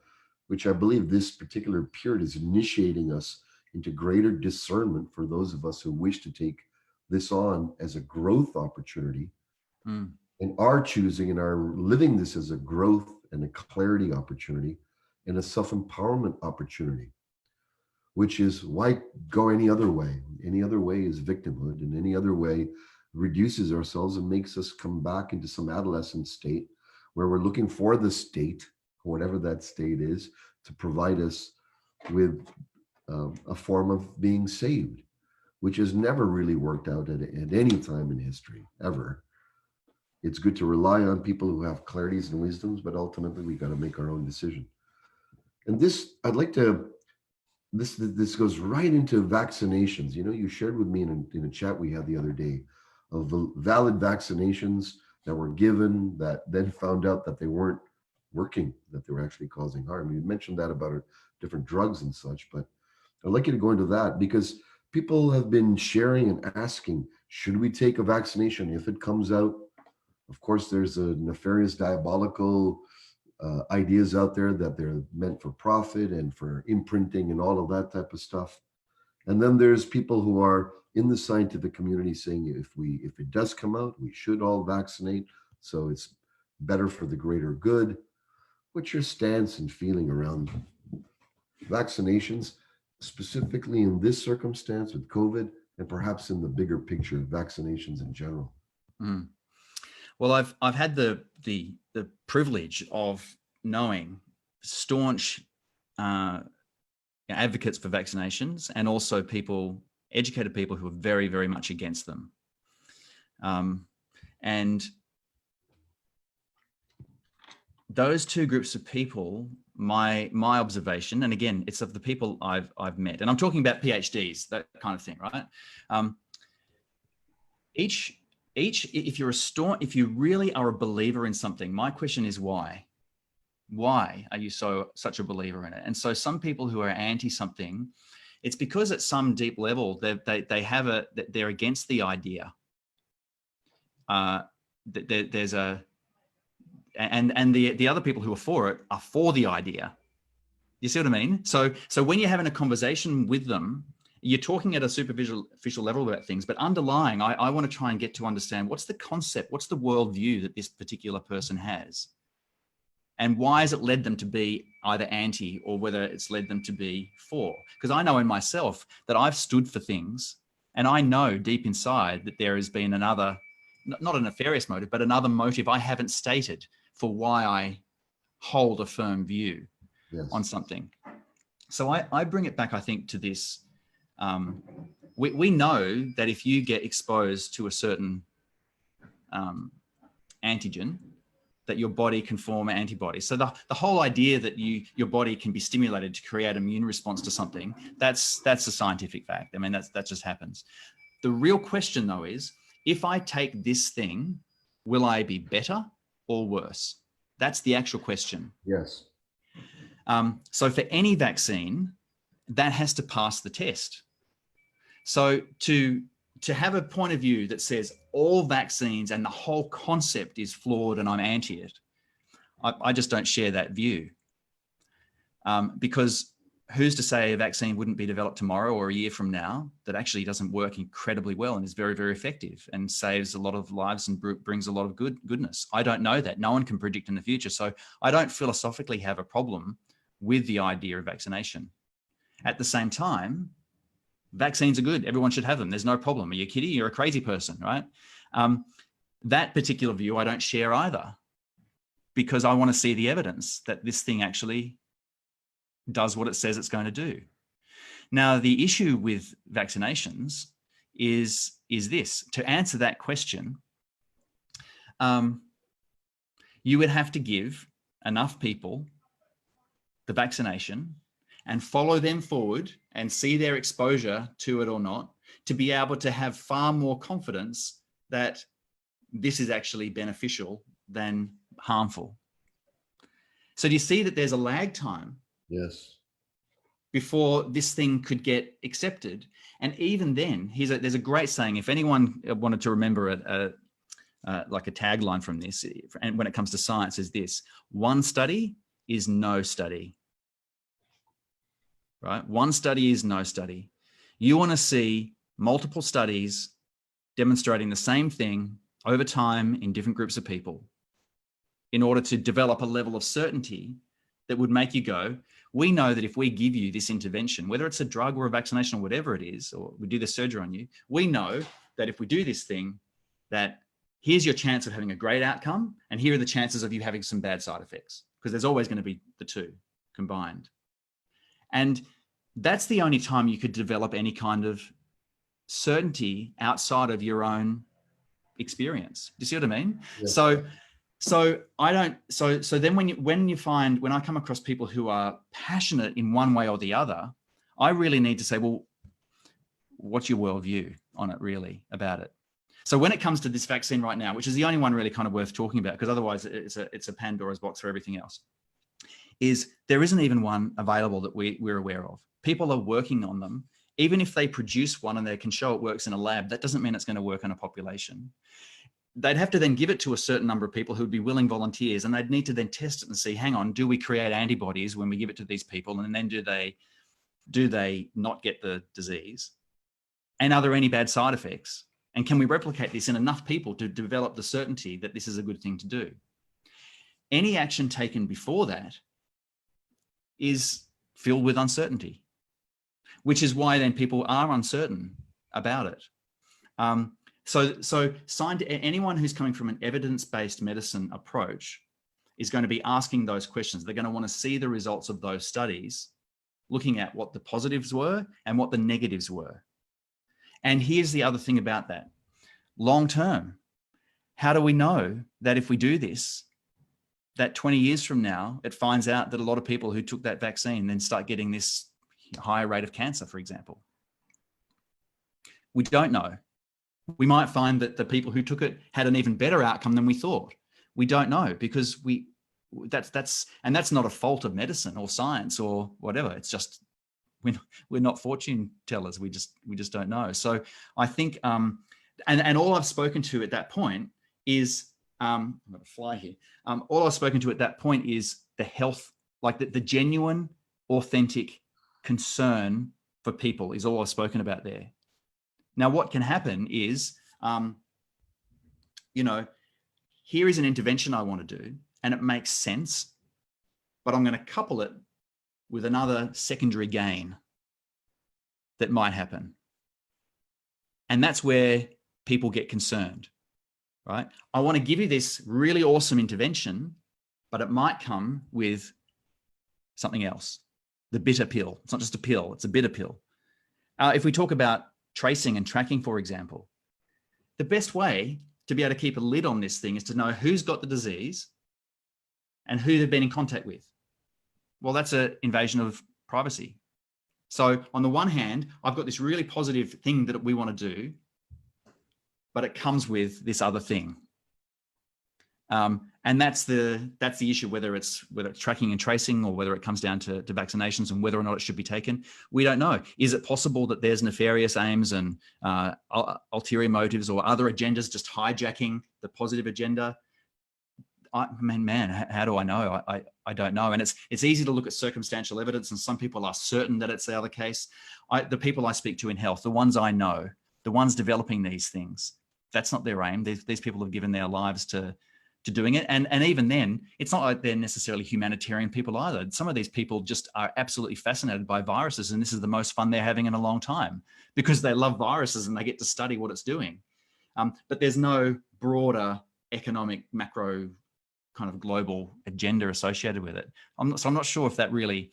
Speaker 1: which I believe this particular period is initiating us into greater discernment for those of us who wish to take this on as a growth opportunity and are choosing and are living this as a growth and a clarity opportunity and a self-empowerment opportunity, which is, why go any other way? Any other way is victimhood, and any other way reduces ourselves and makes us come back into some adolescent state where we're looking for the state, whatever that state is, to provide us with a form of being saved, which has never really worked out at any time in history, ever. It's good to rely on people who have clarities and wisdoms, but ultimately we got to make our own decision. And this, I'd like to, this goes right into vaccinations. You know, you shared with me in a chat we had the other day of valid vaccinations that were given that then found out that they weren't working, that they were actually causing harm. You mentioned that about different drugs and such, but I'd like you to go into that, because people have been sharing and asking, should we take a vaccination if it comes out? Of course, there's a nefarious, diabolical ideas out there that they're meant for profit and for imprinting and all of that type of stuff. And then there's people who are in the scientific community saying if it does come out, we should all vaccinate, so it's better for the greater good. What's your stance and feeling around vaccinations, specifically in this circumstance with COVID, and perhaps in the bigger picture of vaccinations in general?
Speaker 2: Well, I've had the privilege of knowing staunch advocates for vaccinations, and also educated people who are very, very much against them. And those two groups of people, my observation, and again, it's of the people I've met, and I'm talking about PhDs, that kind of thing, right? if you really are a believer in something, my question is why? Why are you such a believer in it? And so some people who are anti something, it's because at some deep level they're against the idea. There's a and the other people who are for it are for the idea. You see what I mean? So when you're having a conversation with them, you're talking at a superficial level about things, but underlying, I want to try and get to understand what's the concept, what's the worldview that this particular person has, and why has it led them to be either anti or whether it's led them to be for? Because I know in myself that I've stood for things, and I know deep inside that there has been another, not a nefarious motive, but another motive I haven't stated for why I hold a firm view on something. So I bring it back, I think, to this. We know that if you get exposed to a certain antigen, that your body can form antibodies. So the whole idea that your body can be stimulated to create immune response to something, that's a scientific fact. I mean, that just happens. The real question, though, is if I take this thing, will I be better or worse? That's the actual question.
Speaker 1: Yes.
Speaker 2: So for any vaccine, that has to pass the test. So to have a point of view that says all vaccines and the whole concept is flawed and I'm anti it, I just don't share that view. Because who's to say a vaccine wouldn't be developed tomorrow or a year from now that actually doesn't work incredibly well and is very, very effective and saves a lot of lives and brings a lot of goodness? I don't know that. No one can predict in the future. So I don't philosophically have a problem with the idea of vaccination. At the same time, vaccines are good. Everyone should have them. There's no problem. Are you kidding? You're a crazy person, right? That particular view I don't share either, because I want to see the evidence that this thing actually does what it says it's going to do. Now, the issue with vaccinations is this. To answer that question, you would have to give enough people the vaccination and follow them forward and see their exposure to it or not, to be able to have far more confidence that this is actually beneficial than harmful. So do you see that there's a lag time?
Speaker 1: Yes.
Speaker 2: Before this thing could get accepted? And even then, there's a great saying, if anyone wanted to remember like a tagline from this, and when it comes to science, is this: one study is no study. Right? One study is no study. You want to see multiple studies demonstrating the same thing over time in different groups of people in order to develop a level of certainty that would make you go, we know that if we give you this intervention, whether it's a drug or a vaccination or whatever it is, or we do the surgery on you, we know that if we do this thing, that here's your chance of having a great outcome, and here are the chances of you having some bad side effects, because there's always going to be the two combined. And that's the only time you could develop any kind of certainty outside of your own experience. Do you see what I mean? Yeah. So then when I come across people who are passionate in one way or the other, I really need to say, well, what's your worldview on it really about it? So when it comes to this vaccine right now, which is the only one really kind of worth talking about, because otherwise it's a Pandora's box for everything else, is there isn't even one available that we're aware of. People are working on them. Even if they produce one and they can show it works in a lab, that doesn't mean it's going to work on a population. They'd have to then give it to a certain number of people who'd be willing volunteers, and they'd need to then test it and see, hang on, do we create antibodies when we give it to these people? And then do they not get the disease? And are there any bad side effects? And can we replicate this in enough people to develop the certainty that this is a good thing to do? Any action taken before that is filled with uncertainty, which is why then people are uncertain about it. So anyone who's coming from an evidence-based medicine approach is going to be asking those questions. They're going to want to see the results of those studies, looking at what the positives were and what the negatives were. And here's the other thing about that. Long term, how do we know that if we do this, that 20 years from now, it finds out that a lot of people who took that vaccine then start getting this higher rate of cancer, for example? We don't know. We might find that the people who took it had an even better outcome than we thought. We don't know, because that's not a fault of medicine or science or whatever. It's just we're not fortune tellers. We just don't know. So I think and all I've spoken to at that point is I'm going to fly here. All I've spoken to at that point is the health, like the genuine, authentic concern for people is all I've spoken about there. Now, what can happen is, here is an intervention I want to do, and it makes sense, but I'm going to couple it with another secondary gain that might happen. And that's where people get concerned, right? I want to give you this really awesome intervention, but it might come with something else, the bitter pill. It's not just a pill, it's a bitter pill. If we talk about tracing and tracking, for example, the best way to be able to keep a lid on this thing is to know who's got the disease and who they've been in contact with. Well, that's an invasion of privacy. So on the one hand, I've got this really positive thing that we want to do, but it comes with this other thing. And that's the issue, whether it's tracking and tracing, or whether it comes down to vaccinations and whether or not it should be taken. We don't know. Is it possible that there's nefarious aims and ulterior motives or other agendas just hijacking the positive agenda? How do I know? I don't know. And it's easy to look at circumstantial evidence, and some people are certain that it's the other case. The people I speak to in health, the ones I know, the ones developing these things, that's not their aim. These people have given their lives to doing it. And even then, it's not like they're necessarily humanitarian people either. Some of these people just are absolutely fascinated by viruses, and this is the most fun they're having in a long time because they love viruses and they get to study what it's doing. But there's no broader economic, macro kind of global agenda associated with it. I'm not sure if that really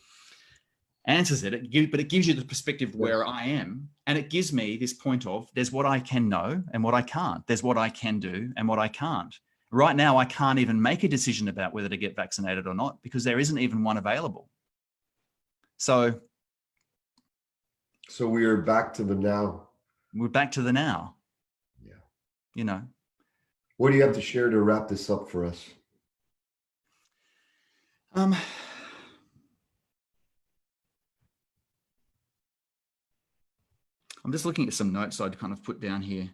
Speaker 2: answers it, but it gives you the perspective of where I am. And it gives me this point of, there's what I can know and what I can't. There's what I can do and what I can't. Right now, I can't even make a decision about whether to get vaccinated or not because there isn't even one available. So
Speaker 1: we are back to the now.
Speaker 2: We're back to the now.
Speaker 1: Yeah. What do you have to share to wrap this up for us?
Speaker 2: I'm just looking at some notes I'd kind of put down here.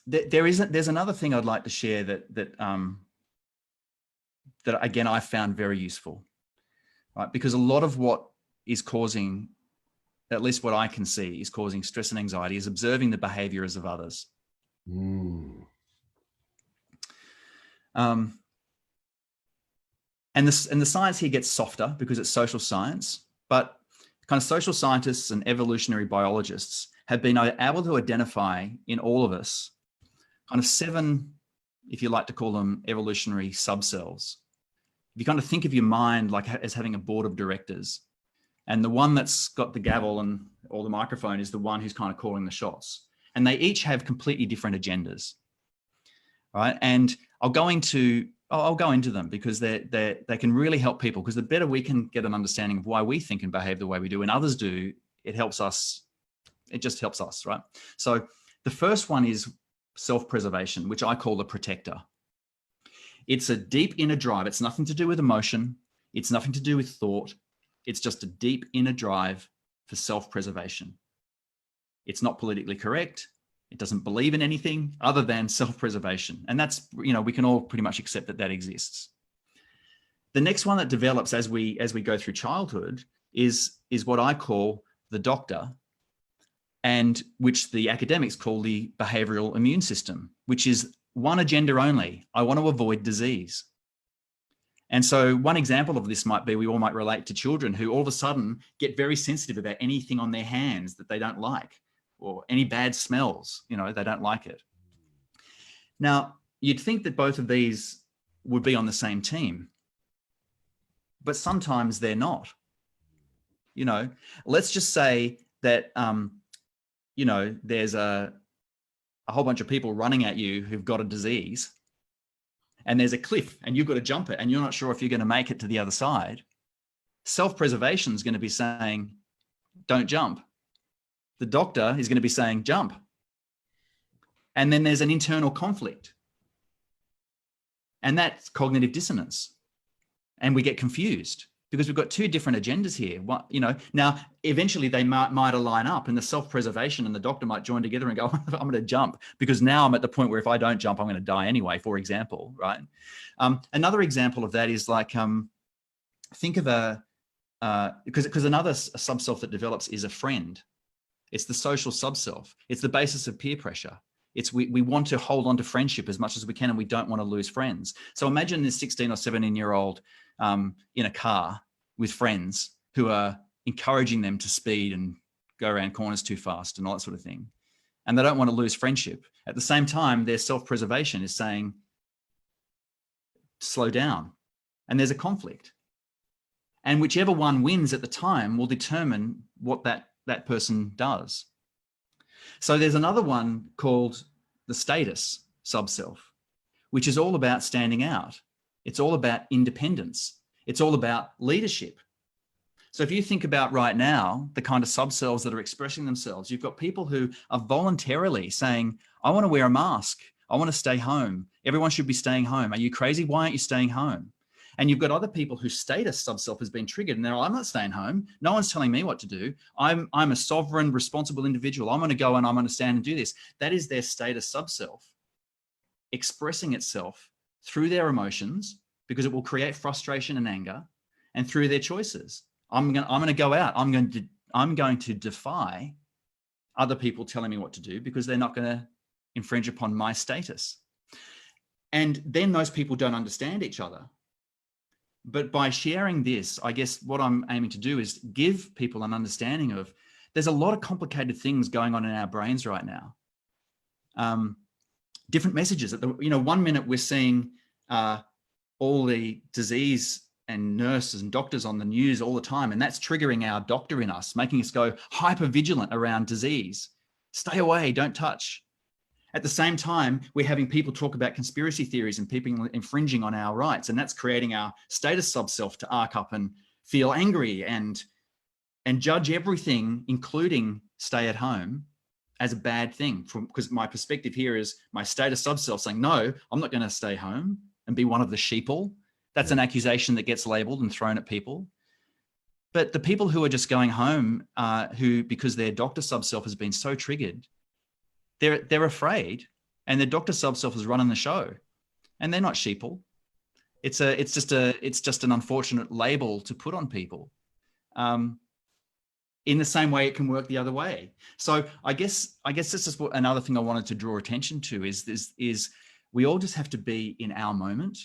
Speaker 2: There's another thing I'd like to share that again I found very useful, right? Because a lot of what is causing, at least what I can see, is causing stress and anxiety is observing the behaviors of others. And the science here gets softer because it's social science, but kind of social scientists and evolutionary biologists have been able to identify in all of us kind of 7, if you like to call them, evolutionary subcells. If you kind of think of your mind like as having a board of directors, and the one that's got the gavel and or the microphone is the one who's kind of calling the shots, and they each have completely different agendas, right? And I'll go into them because they can really help people, because the better we can get an understanding of why we think and behave the way we do and others do, it helps us. It just helps us, right? So the first one is self-preservation, which I call the protector. It's a deep inner drive. It's nothing to do with emotion. It's nothing to do with thought. It's just a deep inner drive for self-preservation. It's not politically correct. It doesn't believe in anything other than self-preservation. And that's, we can all pretty much accept that exists. The next one that develops as we go through childhood is what I call the doctor, and which the academics call the behavioral immune system, which is one agenda only. I want to avoid disease. And so one example of this might be, we all might relate to children who all of a sudden get very sensitive about anything on their hands that they don't like, or any bad smells, they don't like it. Now, you'd think that both of these would be on the same team, but sometimes they're not. Let's just say that, there's a whole bunch of people running at you who've got a disease, and there's a cliff and you've got to jump it and you're not sure if you're going to make it to the other side. Self-preservation is going to be saying, don't jump. The doctor is going to be saying, jump. And then there's an internal conflict. And that's cognitive dissonance. And we get confused because we've got two different agendas here. What, now eventually they might align up, and the self-preservation and the doctor might join together and go, I'm going to jump because now I'm at the point where if I don't jump, I'm going to die anyway, for example, right? Another example of that is like, think of because another sub-self that develops is a friend. It's the social sub-self. It's the basis of peer pressure. It's we want to hold on to friendship as much as we can, and we don't want to lose friends. So imagine this 16 or 17-year-old in a car with friends who are encouraging them to speed and go around corners too fast and all that sort of thing. And they don't want to lose friendship. At the same time, their self-preservation is saying, slow down. And there's a conflict. And whichever one wins at the time will determine what that person does. So there's another one called the status sub-self, which is all about standing out. It's all about independence. It's all about leadership. So if you think about right now, the kind of sub-selves that are expressing themselves, you've got people who are voluntarily saying, I want to wear a mask. I want to stay home. Everyone should be staying home. Are you crazy? Why aren't you staying home? And you've got other people whose status sub-self has been triggered and they're like, I'm not staying home. No one's telling me what to do. I'm a sovereign, responsible individual. I'm going to go and I'm going to stand and do this. That is their status sub-self expressing itself through their emotions, because it will create frustration and anger, and through their choices. I'm going to go out. I'm going to defy other people telling me what to do because they're not going to infringe upon my status. And then those people don't understand each other. But by sharing this, I guess what I'm aiming to do is give people an understanding of there's a lot of complicated things going on in our brains right now. Different messages. 1 minute we're seeing all the disease and nurses and doctors on the news all the time, and that's triggering our doctor in us, making us go hyper vigilant around disease. Stay away, don't touch. At the same time, we're having people talk about conspiracy theories and people infringing on our rights, and that's creating our status sub-self to arc up and feel angry and judge everything, including stay at home, as a bad thing. Because my perspective here is my status sub-self saying, no, I'm not going to stay home and be one of the sheeple. That's an accusation that gets labeled and thrown at people. But the people who are just going home, because their doctor sub-self has been so triggered, they're afraid, and their doctor sub-self is running the show, and they're not sheeple. It's just an unfortunate label to put on people. In the same way, it can work the other way. So I guess this is another thing I wanted to draw attention to is we all just have to be in our moment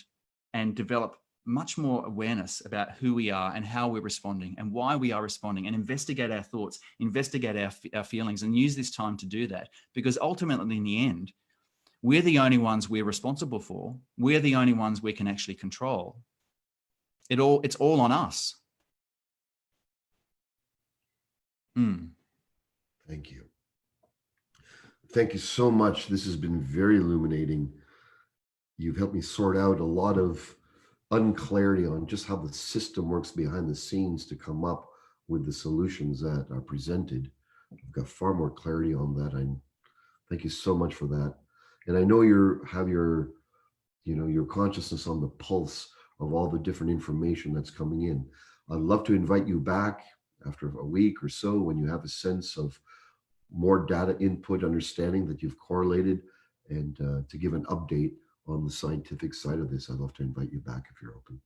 Speaker 2: and develop much more awareness about who we are and how we're responding and why we are responding, and investigate our thoughts, investigate our feelings, and use this time to do that. Because ultimately, in the end, we're the only ones we're responsible for. We're the only ones we can actually control. It's all on us.
Speaker 1: Thank you. Thank you so much. This has been very illuminating. You've helped me sort out a lot of unclarity on just how the system works behind the scenes to come up with the solutions that are presented. I've got far more clarity on that. Thank you so much for that. And I know you have your consciousness on the pulse of all the different information that's coming in. I'd love to invite you back after a week or so when you have a sense of more data input, understanding that you've correlated, and to give an update on the scientific side of this. I'd love to invite you back if you're open.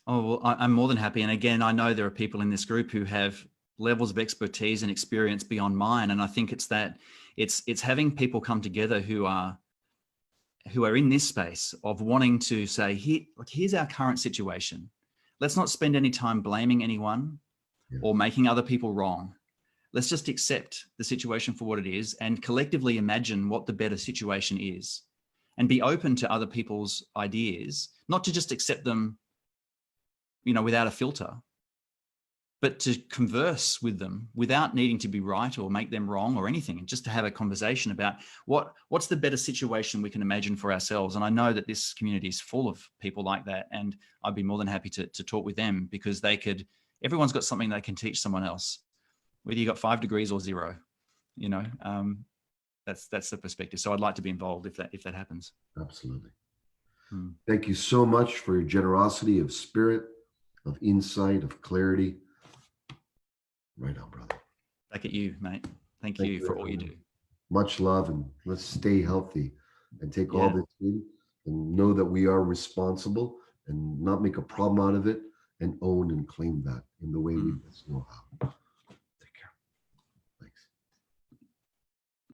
Speaker 2: Oh, well, I'm more than happy. And again, I know there are people in this group who have levels of expertise and experience beyond mine. And I think it's having people come together who are in this space of wanting to say, here's our current situation. Let's not spend any time blaming anyone or making other people wrong. Let's just accept the situation for what it is and collectively imagine what the better situation is, and be open to other people's ideas, not to just accept them, without a filter, but to converse with them without needing to be right or make them wrong or anything, and just to have a conversation about what's the better situation we can imagine for ourselves. And I know that this community is full of people like that, and I'd be more than happy to talk with them, because everyone's got something they can teach someone else. whether you got 5 degrees or 0. You know, that's the perspective. So I'd like to be involved if that happens.
Speaker 1: Absolutely.
Speaker 2: Hmm.
Speaker 1: Thank you so much for your generosity of spirit, of insight, of clarity. Right on, brother.
Speaker 2: Back at you, mate. Thank
Speaker 1: Thank
Speaker 2: you
Speaker 1: you,
Speaker 2: for all you
Speaker 1: everyone.
Speaker 2: do.
Speaker 1: Much love, and let's stay healthy and take all
Speaker 2: Yeah.
Speaker 1: this in and know that we are responsible and not make a problem out of it and own and claim that in the way we
Speaker 2: Mm.
Speaker 1: best know how.